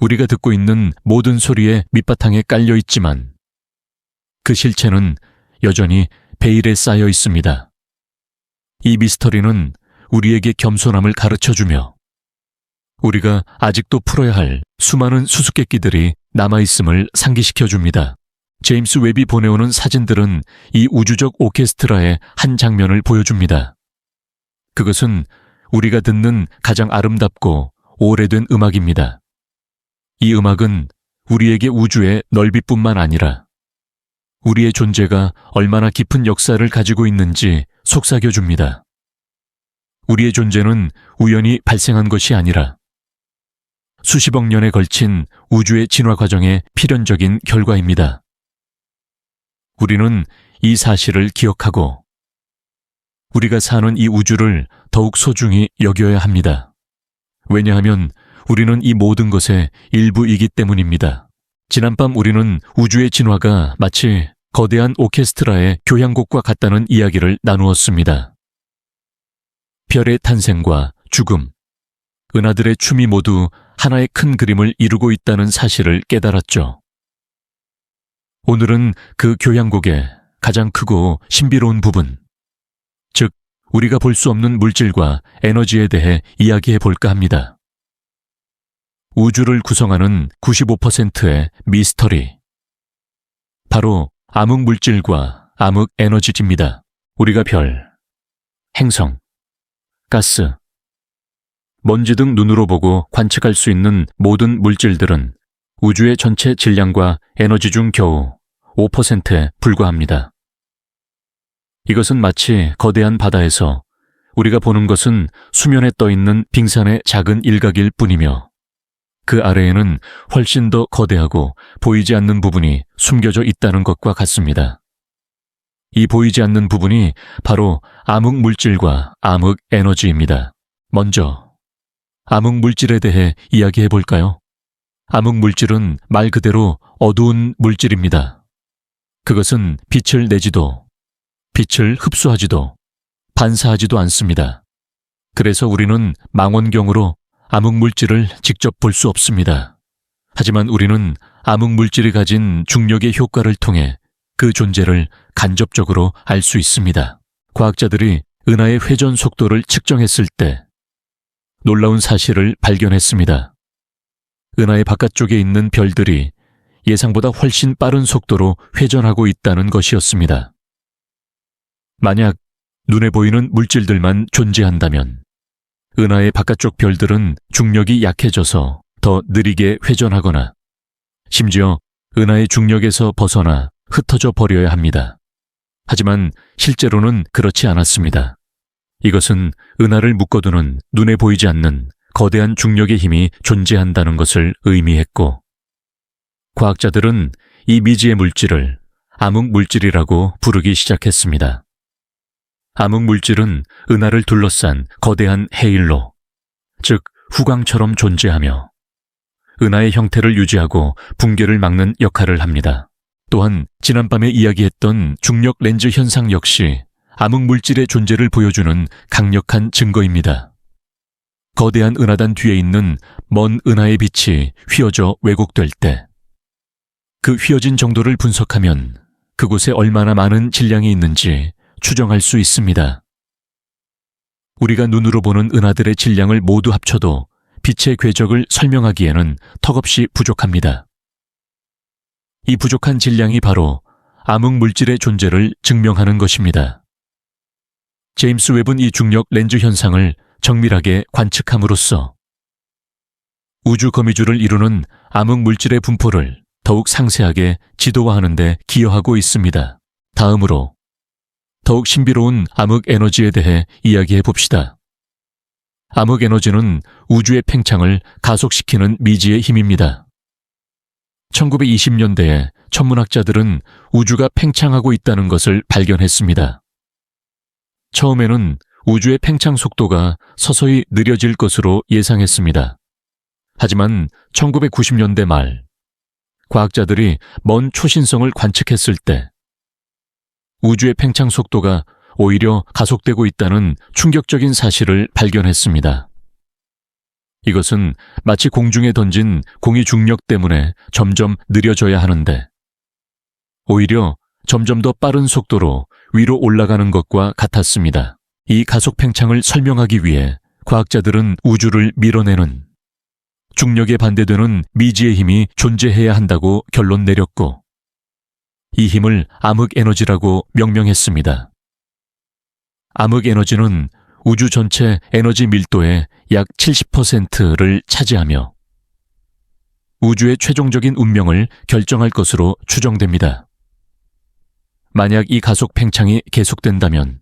우리가 듣고 있는 모든 소리의 밑바탕에 깔려 있지만 그 실체는 여전히 베일에 쌓여 있습니다. 이 미스터리는 우리에게 겸손함을 가르쳐주며 우리가 아직도 풀어야 할 수많은 수수께끼들이 남아있음을 상기시켜줍니다. 제임스 웹이 보내오는 사진들은 이 우주적 오케스트라의 한 장면을 보여줍니다. 그것은 우리가 듣는 가장 아름답고 오래된 음악입니다. 이 음악은 우리에게 우주의 넓이뿐만 아니라 우리의 존재가 얼마나 깊은 역사를 가지고 있는지 속삭여줍니다. 우리의 존재는 우연히 발생한 것이 아니라 수십억 년에 걸친 우주의 진화 과정의 필연적인 결과입니다. 우리는 이 사실을 기억하고 우리가 사는 이 우주를 더욱 소중히 여겨야 합니다. 왜냐하면 우리는 이 모든 것의 일부이기 때문입니다. 지난밤 우리는 우주의 진화가 마치 거대한 오케스트라의 교향곡과 같다는 이야기를 나누었습니다. 별의 탄생과 죽음, 은하들의 춤이 모두 하나의 큰 그림을 이루고 있다는 사실을 깨달았죠. 오늘은 그 교양곡의 가장 크고 신비로운 부분, 즉 우리가 볼 수 없는 물질과 에너지에 대해 이야기해 볼까 합니다. 우주를 구성하는 95%의 미스터리, 바로 암흑 물질과 암흑 에너지입니다. 우리가 별, 행성, 가스, 먼지 등 눈으로 보고 관측할 수 있는 모든 물질들은 우주의 전체 질량과 에너지 중 겨우 5%에 불과합니다. 이것은 마치 거대한 바다에서 우리가 보는 것은 수면에 떠 있는 빙산의 작은 일각일 뿐이며, 그 아래에는 훨씬 더 거대하고 보이지 않는 부분이 숨겨져 있다는 것과 같습니다. 이 보이지 않는 부분이 바로 암흑 물질과 암흑 에너지입니다. 먼저 암흑 물질에 대해 이야기해 볼까요? 암흑 물질은 말 그대로 어두운 물질입니다. 그것은 빛을 내지도, 빛을 흡수하지도, 반사하지도 않습니다. 그래서 우리는 망원경으로 암흑 물질을 직접 볼 수 없습니다. 하지만 우리는 암흑 물질이 가진 중력의 효과를 통해 그 존재를 간접적으로 알 수 있습니다. 과학자들이 은하의 회전 속도를 측정했을 때 놀라운 사실을 발견했습니다. 은하의 바깥쪽에 있는 별들이 예상보다 훨씬 빠른 속도로 회전하고 있다는 것이었습니다. 만약 눈에 보이는 물질들만 존재한다면 은하의 바깥쪽 별들은 중력이 약해져서 더 느리게 회전하거나 심지어 은하의 중력에서 벗어나 흩어져 버려야 합니다. 하지만 실제로는 그렇지 않았습니다. 이것은 은하를 묶어두는 눈에 보이지 않는 거대한 중력의 힘이 존재한다는 것을 의미했고, 과학자들은 이 미지의 물질을 암흑 물질이라고 부르기 시작했습니다. 암흑 물질은 은하를 둘러싼 거대한 해일로, 즉 후광처럼 존재하며 은하의 형태를 유지하고 붕괴를 막는 역할을 합니다. 또한 지난밤에 이야기했던 중력 렌즈 현상 역시 암흑 물질의 존재를 보여주는 강력한 증거입니다. 거대한 은하단 뒤에 있는 먼 은하의 빛이 휘어져 왜곡될 때, 그 휘어진 정도를 분석하면 그곳에 얼마나 많은 질량이 있는지 추정할 수 있습니다. 우리가 눈으로 보는 은하들의 질량을 모두 합쳐도 빛의 궤적을 설명하기에는 턱없이 부족합니다. 이 부족한 질량이 바로 암흑 물질의 존재를 증명하는 것입니다. 제임스 웹은 이 중력 렌즈 현상을 정밀하게 관측함으로써 우주 거미줄을 이루는 암흑 물질의 분포를 더욱 상세하게 지도화하는 데 기여하고 있습니다. 다음으로 더욱 신비로운 암흑 에너지에 대해 이야기해 봅시다. 암흑 에너지는 우주의 팽창을 가속시키는 미지의 힘입니다. 1920년대에 천문학자들은 우주가 팽창하고 있다는 것을 발견했습니다. 처음에는 우주의 팽창 속도가 서서히 느려질 것으로 예상했습니다. 하지만 1990년대 말, 과학자들이 먼 초신성을 관측했을 때 우주의 팽창 속도가 오히려 가속되고 있다는 충격적인 사실을 발견했습니다. 이것은 마치 공중에 던진 공이 중력 때문에 점점 느려져야 하는데 오히려 점점 더 빠른 속도로 위로 올라가는 것과 같았습니다. 이 가속 팽창을 설명하기 위해 과학자들은 우주를 밀어내는 중력에 반대되는 미지의 힘이 존재해야 한다고 결론 내렸고, 이 힘을 암흑 에너지라고 명명했습니다. 암흑 에너지는 우주 전체 에너지 밀도의 약 70%를 차지하며 우주의 최종적인 운명을 결정할 것으로 추정됩니다. 만약 이 가속 팽창이 계속된다면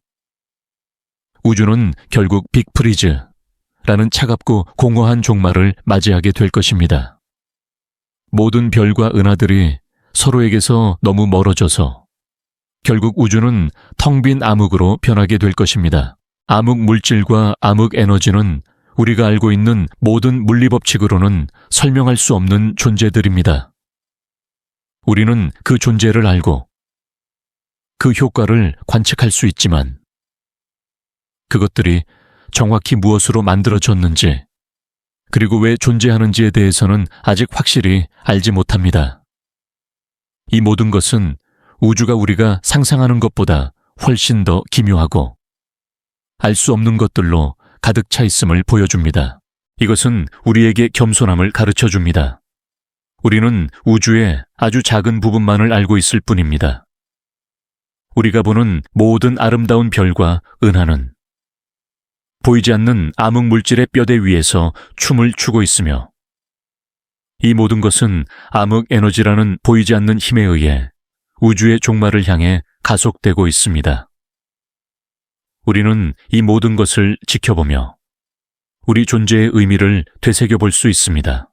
우주는 결국 빅프리즈라는 차갑고 공허한 종말을 맞이하게 될 것입니다. 모든 별과 은하들이 서로에게서 너무 멀어져서 결국 우주는 텅 빈 암흑으로 변하게 될 것입니다. 암흑 물질과 암흑 에너지는 우리가 알고 있는 모든 물리법칙으로는 설명할 수 없는 존재들입니다. 우리는 그 존재를 알고 그 효과를 관측할 수 있지만 그것들이 정확히 무엇으로 만들어졌는지, 그리고 왜 존재하는지에 대해서는 아직 확실히 알지 못합니다. 이 모든 것은 우주가 우리가 상상하는 것보다 훨씬 더 기묘하고 알 수 없는 것들로 가득 차 있음을 보여줍니다. 이것은 우리에게 겸손함을 가르쳐 줍니다. 우리는 우주의 아주 작은 부분만을 알고 있을 뿐입니다. 우리가 보는 모든 아름다운 별과 은하는 보이지 않는 암흑 물질의 뼈대 위에서 춤을 추고 있으며 이 모든 것은 암흑 에너지라는 보이지 않는 힘에 의해 우주의 종말을 향해 가속되고 있습니다. 우리는 이 모든 것을 지켜보며 우리 존재의 의미를 되새겨볼 수 있습니다.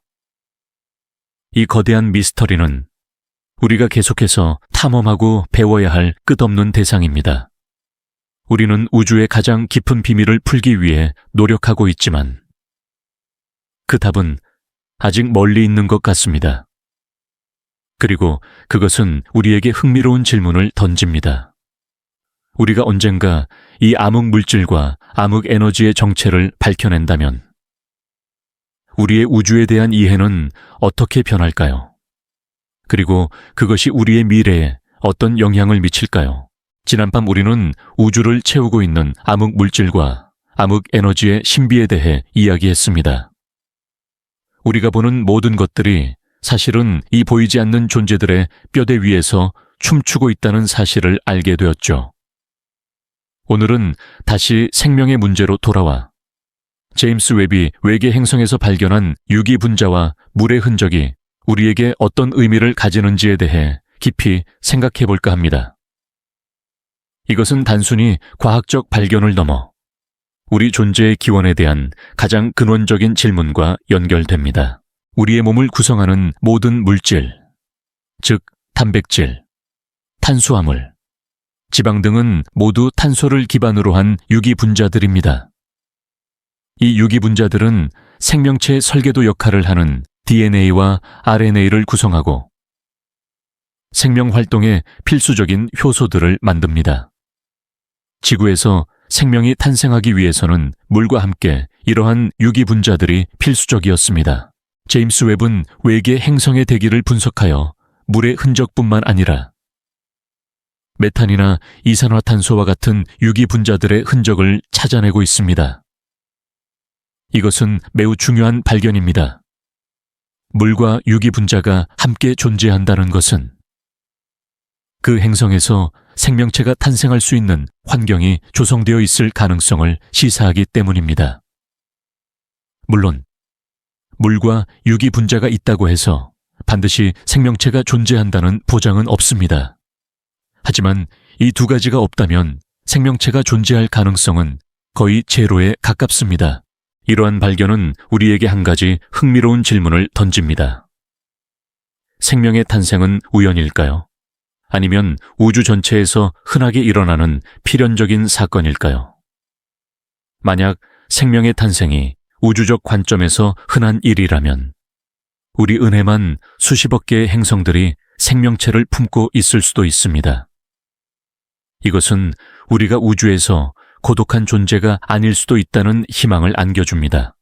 이 거대한 미스터리는 우리가 계속해서 탐험하고 배워야 할 끝없는 대상입니다. 우리는 우주의 가장 깊은 비밀을 풀기 위해 노력하고 있지만 그 답은 아직 멀리 있는 것 같습니다. 그리고 그것은 우리에게 흥미로운 질문을 던집니다. 우리가 언젠가 이 암흑 물질과 암흑 에너지의 정체를 밝혀낸다면 우리의 우주에 대한 이해는 어떻게 변할까요? 그리고 그것이 우리의 미래에 어떤 영향을 미칠까요? 지난밤 우리는 우주를 채우고 있는 암흑 물질과 암흑 에너지의 신비에 대해 이야기했습니다. 우리가 보는 모든 것들이 사실은 이 보이지 않는 존재들의 뼈대 위에서 춤추고 있다는 사실을 알게 되었죠. 오늘은 다시 생명의 문제로 돌아와 제임스 웹이 외계 행성에서 발견한 유기 분자와 물의 흔적이 우리에게 어떤 의미를 가지는지에 대해 깊이 생각해 볼까 합니다. 이것은 단순히 과학적 발견을 넘어 우리 존재의 기원에 대한 가장 근원적인 질문과 연결됩니다. 우리의 몸을 구성하는 모든 물질, 즉 단백질, 탄수화물, 지방 등은 모두 탄소를 기반으로 한 유기 분자들입니다. 이 유기 분자들은 생명체의 설계도 역할을 하는 DNA와 RNA를 구성하고 생명 활동에 필수적인 효소들을 만듭니다. 지구에서 생명이 탄생하기 위해서는 물과 함께 이러한 유기 분자들이 필수적이었습니다. 제임스 웹은 외계 행성의 대기를 분석하여 물의 흔적뿐만 아니라 메탄이나 이산화탄소와 같은 유기 분자들의 흔적을 찾아내고 있습니다. 이것은 매우 중요한 발견입니다. 물과 유기 분자가 함께 존재한다는 것은 그 행성에서 생명체가 탄생할 수 있는 환경이 조성되어 있을 가능성을 시사하기 때문입니다. 물론 물과 유기 분자가 있다고 해서 반드시 생명체가 존재한다는 보장은 없습니다. 하지만 이 두 가지가 없다면 생명체가 존재할 가능성은 거의 제로에 가깝습니다. 이러한 발견은 우리에게 한 가지 흥미로운 질문을 던집니다. 생명의 탄생은 우연일까요? 아니면 우주 전체에서 흔하게 일어나는 필연적인 사건일까요? 만약 생명의 탄생이 우주적 관점에서 흔한 일이라면 우리 은혜만 수십억 개의 행성들이 생명체를 품고 있을 수도 있습니다. 이것은 우리가 우주에서 고독한 존재가 아닐 수도 있다는 희망을 안겨줍니다.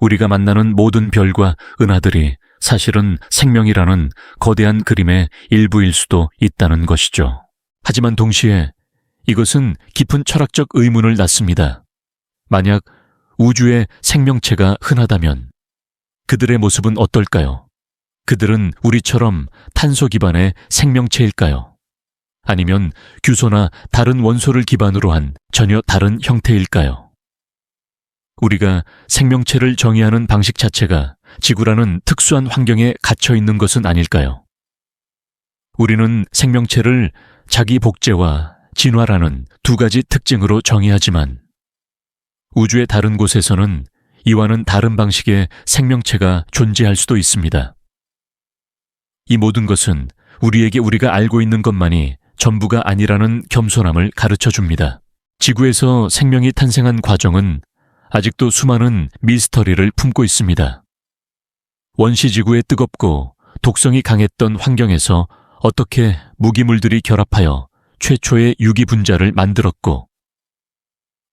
우리가 만나는 모든 별과 은하들이 사실은 생명이라는 거대한 그림의 일부일 수도 있다는 것이죠. 하지만 동시에 이것은 깊은 철학적 의문을 낳습니다. 만약 우주에 생명체가 흔하다면 그들의 모습은 어떨까요? 그들은 우리처럼 탄소 기반의 생명체일까요? 아니면 규소나 다른 원소를 기반으로 한 전혀 다른 형태일까요? 우리가 생명체를 정의하는 방식 자체가 지구라는 특수한 환경에 갇혀 있는 것은 아닐까요? 우리는 생명체를 자기 복제와 진화라는 두 가지 특징으로 정의하지만 우주의 다른 곳에서는 이와는 다른 방식의 생명체가 존재할 수도 있습니다. 이 모든 것은 우리에게 우리가 알고 있는 것만이 전부가 아니라는 겸손함을 가르쳐 줍니다. 지구에서 생명이 탄생한 과정은 아직도 수많은 미스터리를 품고 있습니다. 원시지구의 뜨겁고 독성이 강했던 환경에서 어떻게 무기물들이 결합하여 최초의 유기분자를 만들었고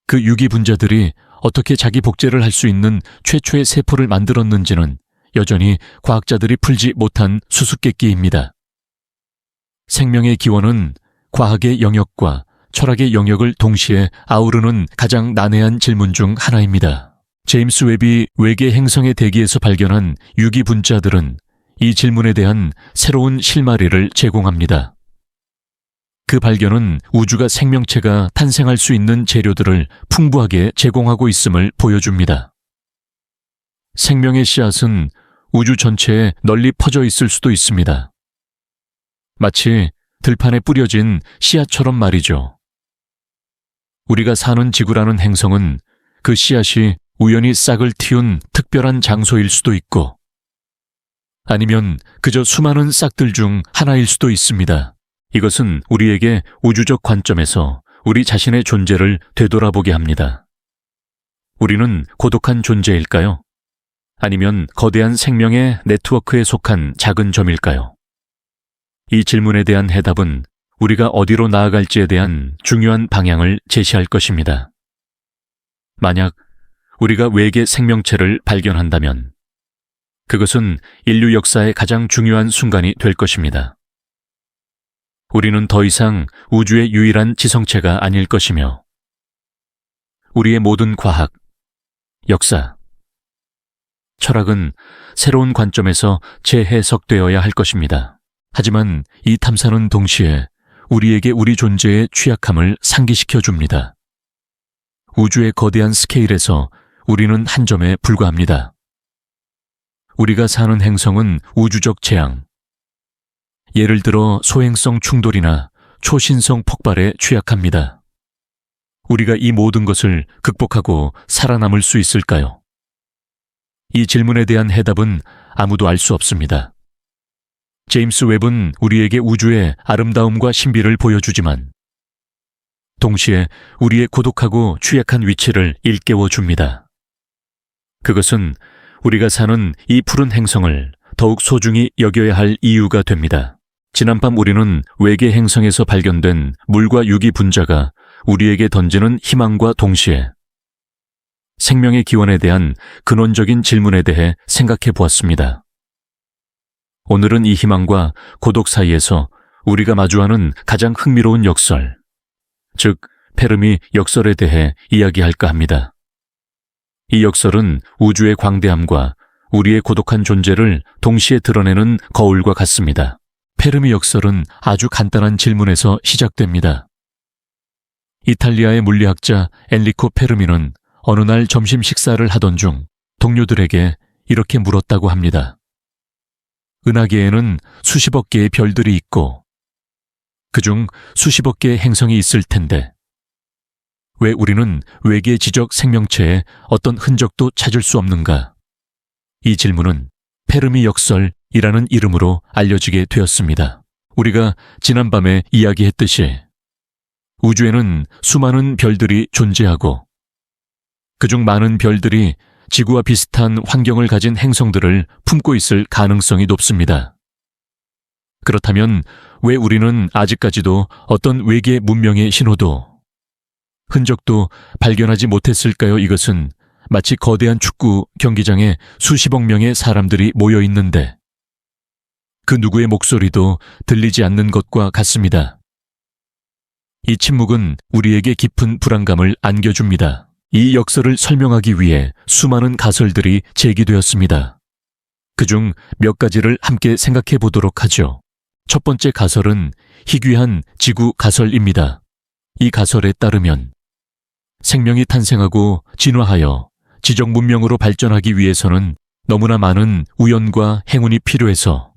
그 유기분자들이 어떻게 자기 복제를 할 수 있는 최초의 세포를 만들었는지는 여전히 과학자들이 풀지 못한 수수께끼입니다. 생명의 기원은 과학의 영역과 철학의 영역을 동시에 아우르는 가장 난해한 질문 중 하나입니다. 제임스 웹이 외계 행성의 대기에서 발견한 유기 분자들은 이 질문에 대한 새로운 실마리를 제공합니다. 그 발견은 우주가 생명체가 탄생할 수 있는 재료들을 풍부하게 제공하고 있음을 보여줍니다. 생명의 씨앗은 우주 전체에 널리 퍼져 있을 수도 있습니다. 마치 들판에 뿌려진 씨앗처럼 말이죠. 우리가 사는 지구라는 행성은 그 씨앗이 우연히 싹을 틔운 특별한 장소일 수도 있고, 아니면 그저 수많은 싹들 중 하나일 수도 있습니다. 이것은 우리에게 우주적 관점에서 우리 자신의 존재를 되돌아보게 합니다. 우리는 고독한 존재일까요? 아니면 거대한 생명의 네트워크에 속한 작은 점일까요? 이 질문에 대한 해답은 우리가 어디로 나아갈지에 대한 중요한 방향을 제시할 것입니다. 만약 우리가 외계 생명체를 발견한다면 그것은 인류 역사의 가장 중요한 순간이 될 것입니다. 우리는 더 이상 우주의 유일한 지성체가 아닐 것이며 우리의 모든 과학, 역사, 철학은 새로운 관점에서 재해석되어야 할 것입니다. 하지만 이 탐사는 동시에 우리에게 우리 존재의 취약함을 상기시켜 줍니다. 우주의 거대한 스케일에서 우리는 한 점에 불과합니다. 우리가 사는 행성은 우주적 재앙, 예를 들어 소행성 충돌이나 초신성 폭발에 취약합니다. 우리가 이 모든 것을 극복하고 살아남을 수 있을까요? 이 질문에 대한 해답은 아무도 알 수 없습니다. 제임스 웹은 우리에게 우주의 아름다움과 신비를 보여주지만 동시에 우리의 고독하고 취약한 위치를 일깨워 줍니다. 그것은 우리가 사는 이 푸른 행성을 더욱 소중히 여겨야 할 이유가 됩니다. 지난밤 우리는 외계 행성에서 발견된 물과 유기 분자가 우리에게 던지는 희망과 동시에 생명의 기원에 대한 근원적인 질문에 대해 생각해 보았습니다. 오늘은 이 희망과 고독 사이에서 우리가 마주하는 가장 흥미로운 역설, 즉 페르미 역설에 대해 이야기할까 합니다. 이 역설은 우주의 광대함과 우리의 고독한 존재를 동시에 드러내는 거울과 같습니다. 페르미 역설은 아주 간단한 질문에서 시작됩니다. 이탈리아의 물리학자 엔리코 페르미는 어느 날 점심 식사를 하던 중 동료들에게 이렇게 물었다고 합니다. 은하계에는 수십억 개의 별들이 있고 그중 수십억 개의 행성이 있을 텐데 왜 우리는 외계 지적 생명체의 어떤 흔적도 찾을 수 없는가? 이 질문은 페르미 역설이라는 이름으로 알려지게 되었습니다. 우리가 지난밤에 이야기했듯이 우주에는 수많은 별들이 존재하고 그중 많은 별들이 지구와 비슷한 환경을 가진 행성들을 품고 있을 가능성이 높습니다. 그렇다면 왜 우리는 아직까지도 어떤 외계 문명의 신호도, 흔적도 발견하지 못했을까요? 이것은 마치 거대한 축구 경기장에 수십억 명의 사람들이 모여 있는데 그 누구의 목소리도 들리지 않는 것과 같습니다. 이 침묵은 우리에게 깊은 불안감을 안겨줍니다. 이 역설을 설명하기 위해 수많은 가설들이 제기되었습니다. 그중 몇 가지를 함께 생각해 보도록 하죠. 첫 번째 가설은 희귀한 지구 가설입니다. 이 가설에 따르면 생명이 탄생하고 진화하여 지적 문명으로 발전하기 위해서는 너무나 많은 우연과 행운이 필요해서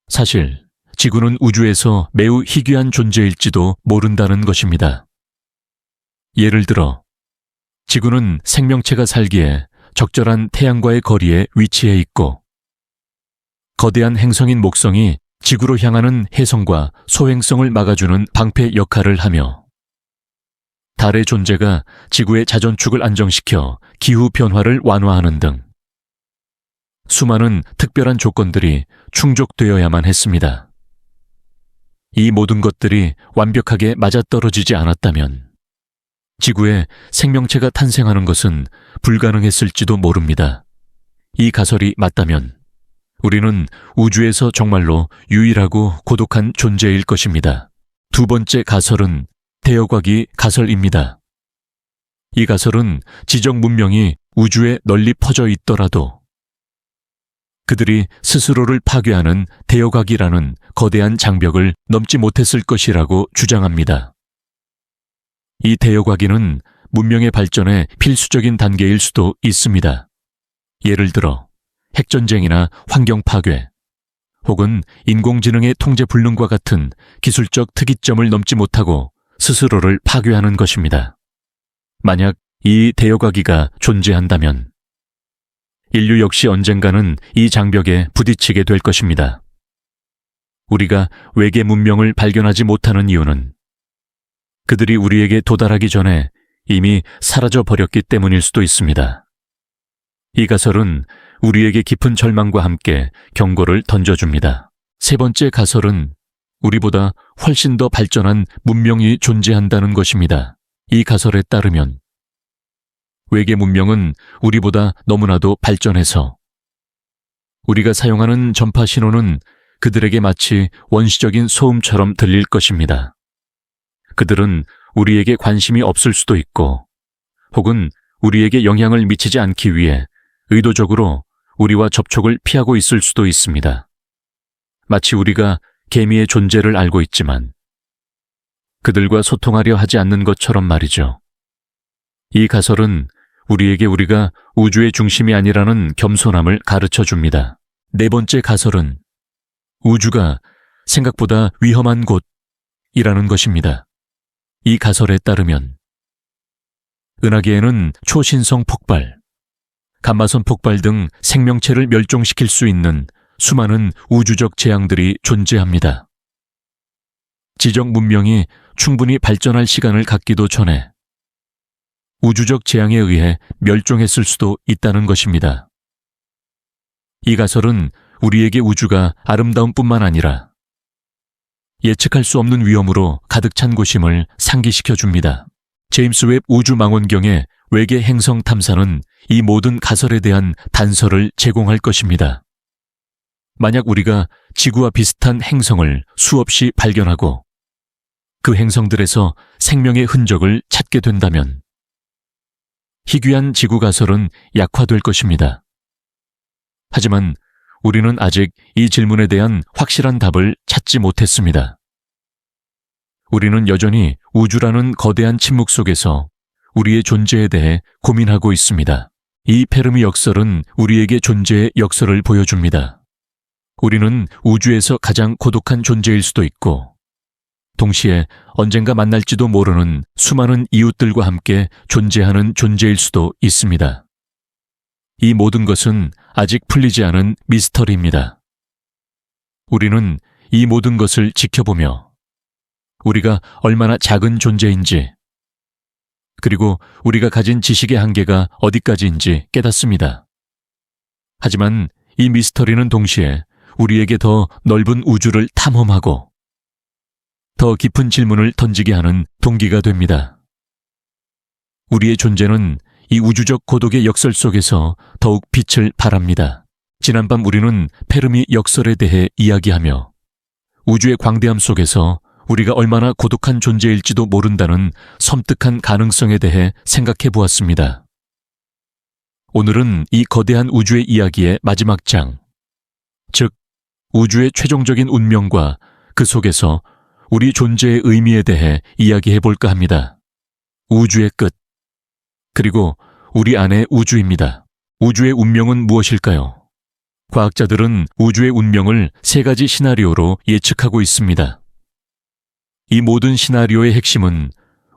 사실 지구는 우주에서 매우 희귀한 존재일지도 모른다는 것입니다. 예를 들어 지구는 생명체가 살기에 적절한 태양과의 거리에 위치해 있고 거대한 행성인 목성이 지구로 향하는 혜성과 소행성을 막아주는 방패 역할을 하며 달의 존재가 지구의 자전축을 안정시켜 기후 변화를 완화하는 등 수많은 특별한 조건들이 충족되어야만 했습니다. 이 모든 것들이 완벽하게 맞아떨어지지 않았다면 지구에 생명체가 탄생하는 것은 불가능했을지도 모릅니다. 이 가설이 맞다면 우리는 우주에서 정말로 유일하고 고독한 존재일 것입니다. 두 번째 가설은 대여과기 가설입니다. 이 가설은 지적 문명이 우주에 널리 퍼져 있더라도 그들이 스스로를 파괴하는 대여과기라는 거대한 장벽을 넘지 못했을 것이라고 주장합니다. 이 대여과기는 문명의 발전의 필수적인 단계일 수도 있습니다. 예를 들어 핵전쟁이나 환경 파괴, 혹은 인공지능의 통제 불능과 같은 기술적 특이점을 넘지 못하고 스스로를 파괴하는 것입니다. 만약 이 대여과기가 존재한다면 인류 역시 언젠가는 이 장벽에 부딪히게 될 것입니다. 우리가 외계 문명을 발견하지 못하는 이유는 그들이 우리에게 도달하기 전에 이미 사라져 버렸기 때문일 수도 있습니다. 이 가설은 우리에게 깊은 절망과 함께 경고를 던져줍니다. 세 번째 가설은 우리보다 훨씬 더 발전한 문명이 존재한다는 것입니다. 이 가설에 따르면 외계 문명은 우리보다 너무나도 발전해서 우리가 사용하는 전파 신호는 그들에게 마치 원시적인 소음처럼 들릴 것입니다. 그들은 우리에게 관심이 없을 수도 있고, 혹은 우리에게 영향을 미치지 않기 위해 의도적으로 우리와 접촉을 피하고 있을 수도 있습니다. 마치 우리가 개미의 존재를 알고 있지만 그들과 소통하려 하지 않는 것처럼 말이죠. 이 가설은 우리에게 우리가 우주의 중심이 아니라는 겸손함을 가르쳐 줍니다. 네 번째 가설은 우주가 생각보다 위험한 곳이라는 것입니다. 이 가설에 따르면 은하계에는 초신성 폭발, 감마선 폭발 등 생명체를 멸종시킬 수 있는 수많은 우주적 재앙들이 존재합니다. 지적 문명이 충분히 발전할 시간을 갖기도 전에 우주적 재앙에 의해 멸종했을 수도 있다는 것입니다. 이 가설은 우리에게 우주가 아름다움 뿐만 아니라 예측할 수 없는 위험으로 가득 찬 곳임을 상기시켜 줍니다. 제임스 웹 우주망원경의 외계 행성 탐사는 이 모든 가설에 대한 단서를 제공할 것입니다. 만약 우리가 지구와 비슷한 행성을 수없이 발견하고 그 행성들에서 생명의 흔적을 찾게 된다면 희귀한 지구 가설은 약화될 것입니다. 하지만 우리는 아직 이 질문에 대한 확실한 답을 찾지 못했습니다. 우리는 여전히 우주라는 거대한 침묵 속에서 우리의 존재에 대해 고민하고 있습니다. 이 페르미 역설은 우리에게 존재의 역설을 보여줍니다. 우리는 우주에서 가장 고독한 존재일 수도 있고, 동시에 언젠가 만날지도 모르는 수많은 이웃들과 함께 존재하는 존재일 수도 있습니다. 이 모든 것은 아직 풀리지 않은 미스터리입니다. 우리는 이 모든 것을 지켜보며 우리가 얼마나 작은 존재인지, 그리고 우리가 가진 지식의 한계가 어디까지인지 깨닫습니다. 하지만 이 미스터리는 동시에 우리에게 더 넓은 우주를 탐험하고 더 깊은 질문을 던지게 하는 동기가 됩니다. 우리의 존재는 이 우주적 고독의 역설 속에서 더욱 빛을 발합니다. 지난밤 우리는 페르미 역설에 대해 이야기하며 우주의 광대함 속에서 우리가 얼마나 고독한 존재일지도 모른다는 섬뜩한 가능성에 대해 생각해 보았습니다. 오늘은 이 거대한 우주의 이야기의 마지막 장, 즉 우주의 최종적인 운명과 그 속에서 우리 존재의 의미에 대해 이야기해 볼까 합니다. 우주의 끝, 그리고 우리 안의 우주입니다. 우주의 운명은 무엇일까요? 과학자들은 우주의 운명을 세 가지 시나리오로 예측하고 있습니다. 이 모든 시나리오의 핵심은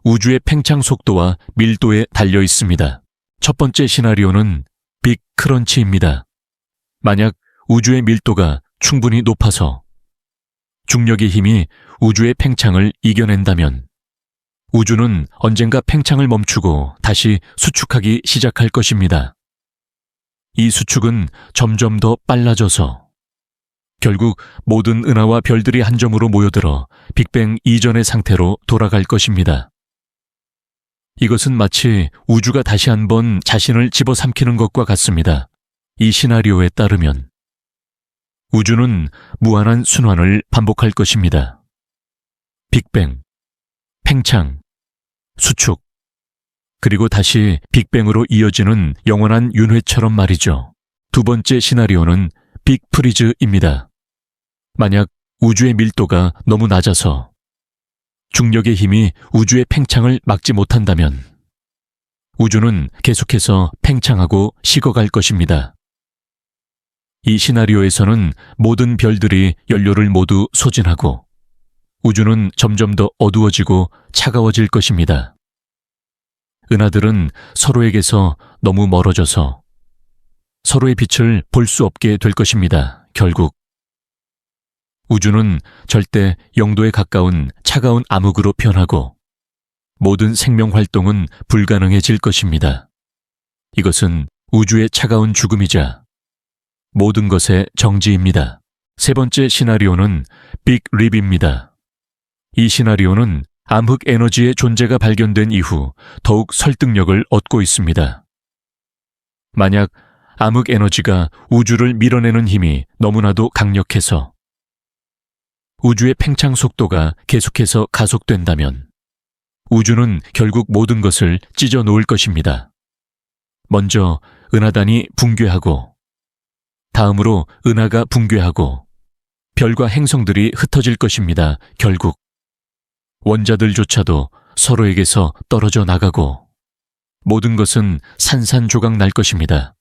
우주의 팽창 속도와 밀도에 달려 있습니다. 첫 번째 시나리오는 빅 크런치입니다. 만약 우주의 밀도가 충분히 높아서 중력의 힘이 우주의 팽창을 이겨낸다면 우주는 언젠가 팽창을 멈추고 다시 수축하기 시작할 것입니다. 이 수축은 점점 더 빨라져서 결국 모든 은하와 별들이 한 점으로 모여들어 빅뱅 이전의 상태로 돌아갈 것입니다. 이것은 마치 우주가 다시 한번 자신을 집어삼키는 것과 같습니다. 이 시나리오에 따르면 우주는 무한한 순환을 반복할 것입니다. 빅뱅, 팽창, 수축, 그리고 다시 빅뱅으로 이어지는 영원한 윤회처럼 말이죠. 두 번째 시나리오는 빅프리즈입니다. 만약 우주의 밀도가 너무 낮아서 중력의 힘이 우주의 팽창을 막지 못한다면 우주는 계속해서 팽창하고 식어갈 것입니다. 이 시나리오에서는 모든 별들이 연료를 모두 소진하고 우주는 점점 더 어두워지고 차가워질 것입니다. 은하들은 서로에게서 너무 멀어져서 서로의 빛을 볼 수 없게 될 것입니다. 결국 우주는 절대 0도에 가까운 차가운 암흑으로 변하고 모든 생명 활동은 불가능해질 것입니다. 이것은 우주의 차가운 죽음이자 모든 것의 정지입니다. 세 번째 시나리오는 빅립입니다. 이 시나리오는 암흑 에너지의 존재가 발견된 이후 더욱 설득력을 얻고 있습니다. 만약 암흑 에너지가 우주를 밀어내는 힘이 너무나도 강력해서 우주의 팽창 속도가 계속해서 가속된다면 우주는 결국 모든 것을 찢어 놓을 것입니다. 먼저 은하단이 붕괴하고 다음으로 은하가 붕괴하고 별과 행성들이 흩어질 것입니다. 결국 원자들조차도 서로에게서 떨어져 나가고 모든 것은 산산조각 날 것입니다.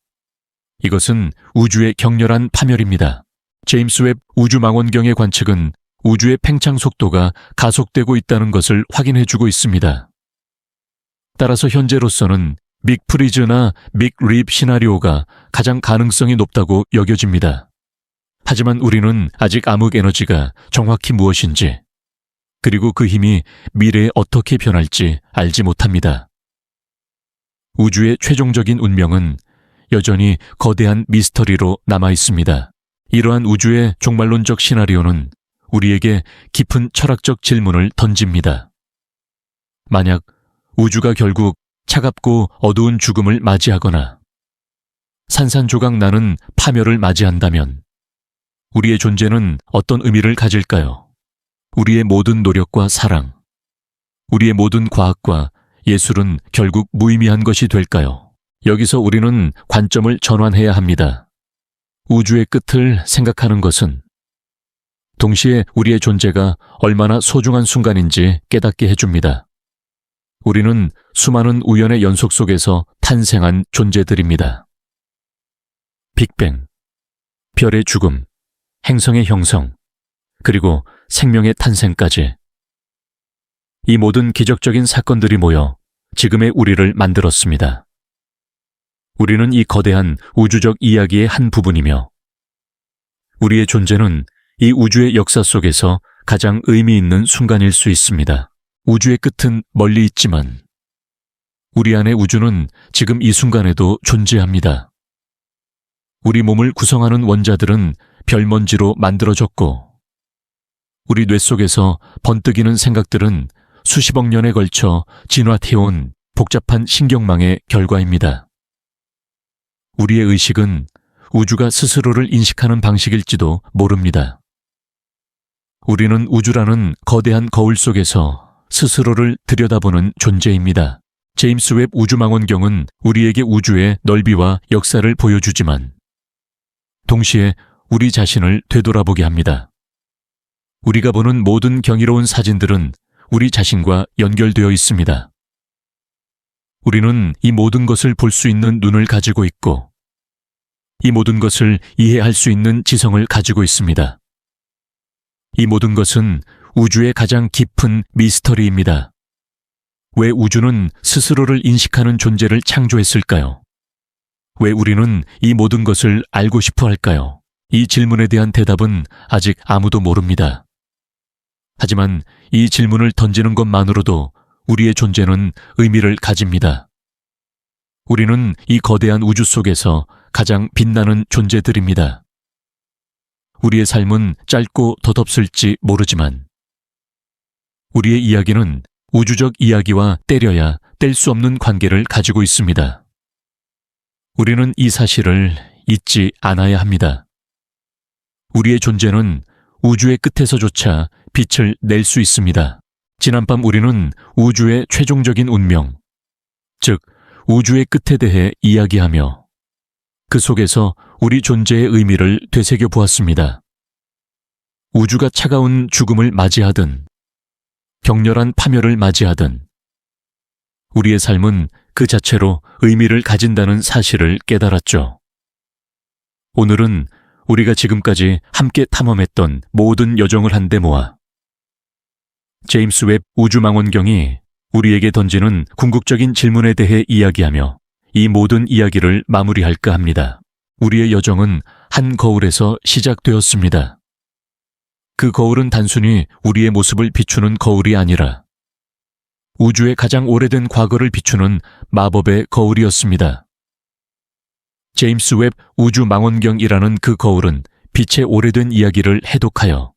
이것은 우주의 격렬한 파멸입니다. 제임스 웹 우주망원경의 관측은 우주의 팽창 속도가 가속되고 있다는 것을 확인해주고 있습니다. 따라서 현재로서는 빅프리즈나 빅립 시나리오가 가장 가능성이 높다고 여겨집니다. 하지만 우리는 아직 암흑 에너지가 정확히 무엇인지 그리고 그 힘이 미래에 어떻게 변할지 알지 못합니다. 우주의 최종적인 운명은 여전히 거대한 미스터리로 남아 있습니다. 이러한 우주의 종말론적 시나리오는 우리에게 깊은 철학적 질문을 던집니다. 만약 우주가 결국 차갑고 어두운 죽음을 맞이하거나 산산조각 나는 파멸을 맞이한다면 우리의 존재는 어떤 의미를 가질까요? 우리의 모든 노력과 사랑, 우리의 모든 과학과 예술은 결국 무의미한 것이 될까요? 여기서 우리는 관점을 전환해야 합니다. 우주의 끝을 생각하는 것은 동시에 우리의 존재가 얼마나 소중한 순간인지 깨닫게 해줍니다. 우리는 수많은 우연의 연속 속에서 탄생한 존재들입니다. 빅뱅, 별의 죽음, 행성의 형성, 그리고 생명의 탄생까지. 이 모든 기적적인 사건들이 모여 지금의 우리를 만들었습니다. 우리는 이 거대한 우주적 이야기의 한 부분이며 우리의 존재는 이 우주의 역사 속에서 가장 의미 있는 순간일 수 있습니다. 우주의 끝은 멀리 있지만 우리 안의 우주는 지금 이 순간에도 존재합니다. 우리 몸을 구성하는 원자들은 별먼지로 만들어졌고 우리 뇌 속에서 번뜩이는 생각들은 수십억 년에 걸쳐 진화해온 복잡한 신경망의 결과입니다. 우리의 의식은 우주가 스스로를 인식하는 방식일지도 모릅니다. 우리는 우주라는 거대한 거울 속에서 스스로를 들여다보는 존재입니다. 제임스 웹 우주망원경은 우리에게 우주의 넓이와 역사를 보여주지만 동시에 우리 자신을 되돌아보게 합니다. 우리가 보는 모든 경이로운 사진들은 우리 자신과 연결되어 있습니다. 우리는 이 모든 것을 볼 수 있는 눈을 가지고 있고 이 모든 것을 이해할 수 있는 지성을 가지고 있습니다. 이 모든 것은 우주의 가장 깊은 미스터리입니다. 왜 우주는 스스로를 인식하는 존재를 창조했을까요? 왜 우리는 이 모든 것을 알고 싶어 할까요? 이 질문에 대한 대답은 아직 아무도 모릅니다. 하지만 이 질문을 던지는 것만으로도 우리의 존재는 의미를 가집니다. 우리는 이 거대한 우주 속에서 가장 빛나는 존재들입니다. 우리의 삶은 짧고 덧없을지 모르지만 우리의 이야기는 우주적 이야기와 때려야 뗄 수 없는 관계를 가지고 있습니다. 우리는 이 사실을 잊지 않아야 합니다. 우리의 존재는 우주의 끝에서조차 빛을 낼 수 있습니다. 지난밤 우리는 우주의 최종적인 운명, 즉 우주의 끝에 대해 이야기하며 그 속에서 우리 존재의 의미를 되새겨 보았습니다. 우주가 차가운 죽음을 맞이하든 격렬한 파멸을 맞이하든 우리의 삶은 그 자체로 의미를 가진다는 사실을 깨달았죠. 오늘은 우리가 지금까지 함께 탐험했던 모든 여정을 한데 모아 제임스 웹 우주망원경이 우리에게 던지는 궁극적인 질문에 대해 이야기하며 이 모든 이야기를 마무리할까 합니다. 우리의 여정은 한 거울에서 시작되었습니다. 그 거울은 단순히 우리의 모습을 비추는 거울이 아니라 우주의 가장 오래된 과거를 비추는 마법의 거울이었습니다. 제임스 웹 우주망원경이라는 그 거울은 빛의 오래된 이야기를 해독하여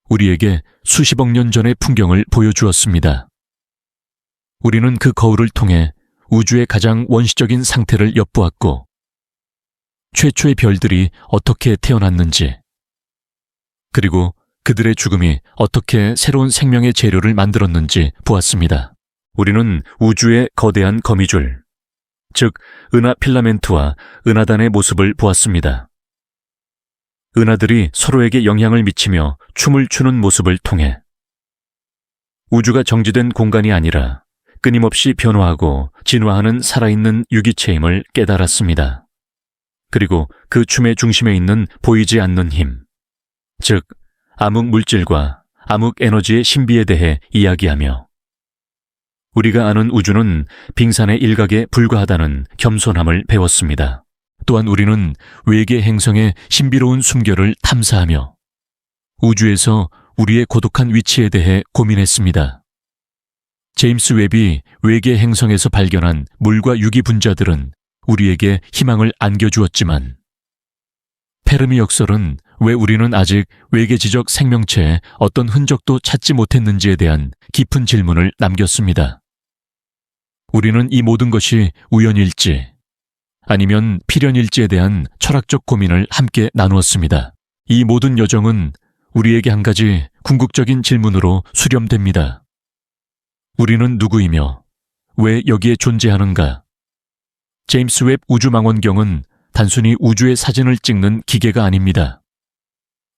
우리에게 수십억 년 전의 풍경을 보여주었습니다. 우리는 그 거울을 통해 우주의 가장 원시적인 상태를 엿보았고 최초의 별들이 어떻게 태어났는지 그리고 그들의 죽음이 어떻게 새로운 생명의 재료를 만들었는지 보았습니다. 우리는 우주의 거대한 거미줄, 즉 은하 필라멘트와 은하단의 모습을 보았습니다. 은하들이 서로에게 영향을 미치며 춤을 추는 모습을 통해 우주가 정지된 공간이 아니라 끊임없이 변화하고 진화하는 살아있는 유기체임을 깨달았습니다. 그리고 그 춤의 중심에 있는 보이지 않는 힘, 즉 암흑 물질과 암흑 에너지의 신비에 대해 이야기하며 우리가 아는 우주는 빙산의 일각에 불과하다는 겸손함을 배웠습니다. 또한 우리는 외계 행성의 신비로운 숨결을 탐사하며 우주에서 우리의 고독한 위치에 대해 고민했습니다. 제임스 웹이 외계 행성에서 발견한 물과 유기 분자들은 우리에게 희망을 안겨주었지만 페르미 역설은 왜 우리는 아직 외계지적 생명체의 어떤 흔적도 찾지 못했는지에 대한 깊은 질문을 남겼습니다. 우리는 이 모든 것이 우연일지 아니면 필연일지에 대한 철학적 고민을 함께 나누었습니다. 이 모든 여정은 우리에게 한 가지 궁극적인 질문으로 수렴됩니다. 우리는 누구이며 왜 여기에 존재하는가? 제임스 웹 우주망원경은 단순히 우주의 사진을 찍는 기계가 아닙니다.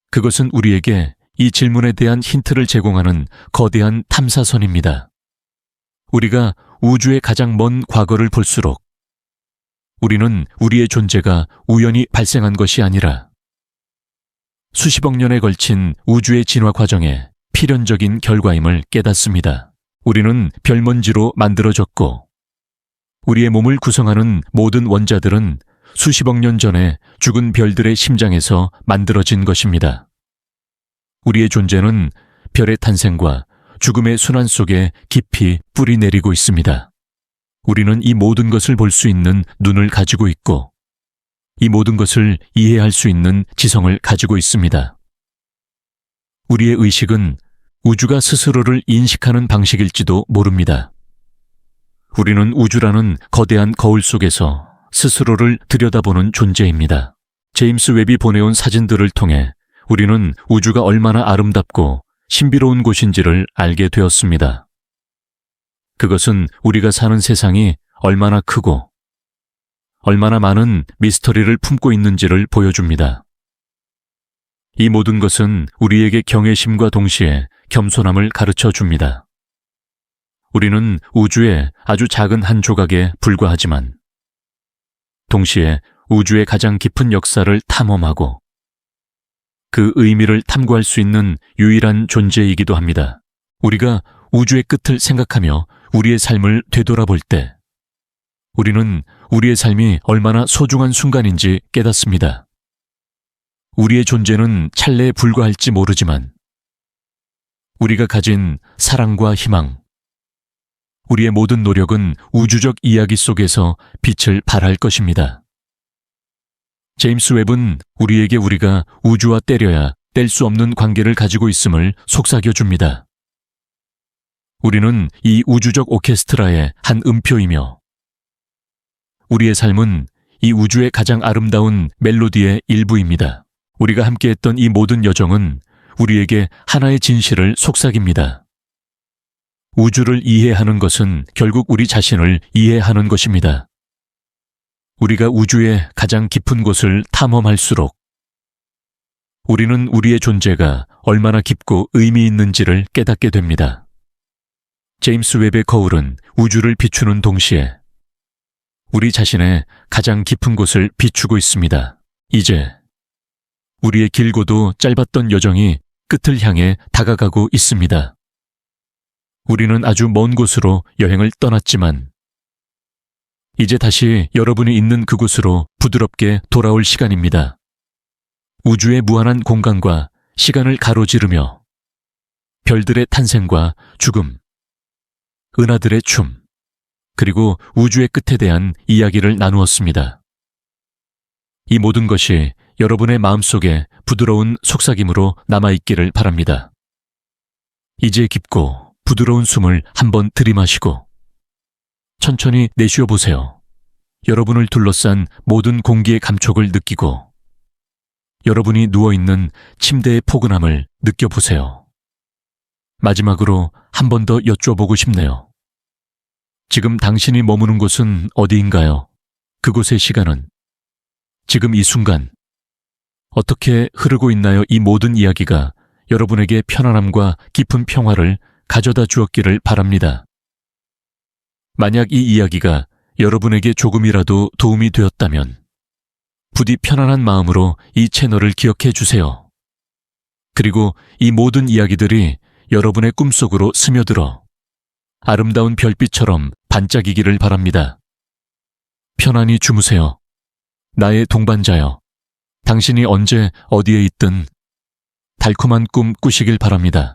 그것은 우리에게 이 질문에 대한 힌트를 제공하는 거대한 탐사선입니다. 우리가 우주의 가장 먼 과거를 볼수록 우리는 우리의 존재가 우연히 발생한 것이 아니라 수십억 년에 걸친 우주의 진화 과정의 필연적인 결과임을 깨닫습니다. 우리는 별먼지로 만들어졌고 우리의 몸을 구성하는 모든 원자들은 수십억 년 전에 죽은 별들의 심장에서 만들어진 것입니다. 우리의 존재는 별의 탄생과 죽음의 순환 속에 깊이 뿌리 내리고 있습니다. 우리는 이 모든 것을 볼 수 있는 눈을 가지고 있고 이 모든 것을 이해할 수 있는 지성을 가지고 있습니다. 우리의 의식은 우주가 스스로를 인식하는 방식일지도 모릅니다. 우리는 우주라는 거대한 거울 속에서 스스로를 들여다보는 존재입니다. 제임스 웹이 보내온 사진들을 통해 우리는 우주가 얼마나 아름답고 신비로운 곳인지를 알게 되었습니다. 그것은 우리가 사는 세상이 얼마나 크고 얼마나 많은 미스터리를 품고 있는지를 보여줍니다. 이 모든 것은 우리에게 경외심과 동시에 겸손함을 가르쳐 줍니다. 우리는 우주의 아주 작은 한 조각에 불과하지만 동시에 우주의 가장 깊은 역사를 탐험하고 그 의미를 탐구할 수 있는 유일한 존재이기도 합니다. 우리가 우주의 끝을 생각하며 우리의 삶을 되돌아볼 때 우리는 우리의 삶이 얼마나 소중한 순간인지 깨닫습니다. 우리의 존재는 찰나에 불과할지 모르지만 우리가 가진 사랑과 희망, 우리의 모든 노력은 우주적 이야기 속에서 빛을 발할 것입니다. 제임스 웹은 우리에게 우리가 우주와 떼려야 뗄 수 없는 관계를 가지고 있음을 속삭여줍니다. 우리는 이 우주적 오케스트라의 한 음표이며 우리의 삶은 이 우주의 가장 아름다운 멜로디의 일부입니다. 우리가 함께했던 이 모든 여정은 우리에게 하나의 진실을 속삭입니다. 우주를 이해하는 것은 결국 우리 자신을 이해하는 것입니다. 우리가 우주의 가장 깊은 곳을 탐험할수록 우리는 우리의 존재가 얼마나 깊고 의미 있는지를 깨닫게 됩니다. 제임스 웹의 거울은 우주를 비추는 동시에 우리 자신의 가장 깊은 곳을 비추고 있습니다. 이제 우리의 길고도 짧았던 여정이 끝을 향해 다가가고 있습니다. 우리는 아주 먼 곳으로 여행을 떠났지만 이제 다시 여러분이 있는 그곳으로 부드럽게 돌아올 시간입니다. 우주의 무한한 공간과 시간을 가로지르며 별들의 탄생과 죽음, 은하들의 춤, 그리고 우주의 끝에 대한 이야기를 나누었습니다. 이 모든 것이 여러분의 마음속에 부드러운 속삭임으로 남아있기를 바랍니다. 이제 깊고 부드러운 숨을 한번 들이마시고 천천히 내쉬어 보세요. 여러분을 둘러싼 모든 공기의 감촉을 느끼고 여러분이 누워있는 침대의 포근함을 느껴보세요. 마지막으로 한 번 더 여쭤보고 싶네요. 지금 당신이 머무는 곳은 어디인가요? 그곳의 시간은? 지금 이 순간 어떻게 흐르고 있나요? 이 모든 이야기가 여러분에게 편안함과 깊은 평화를 가져다 주었기를 바랍니다. 만약 이 이야기가 여러분에게 조금이라도 도움이 되었다면 부디 편안한 마음으로 이 채널을 기억해 주세요. 그리고 이 모든 이야기들이 여러분의 꿈속으로 스며들어 아름다운 별빛처럼 반짝이기를 바랍니다. 편안히 주무세요. 나의 동반자여, 당신이 언제 어디에 있든 달콤한 꿈 꾸시길 바랍니다.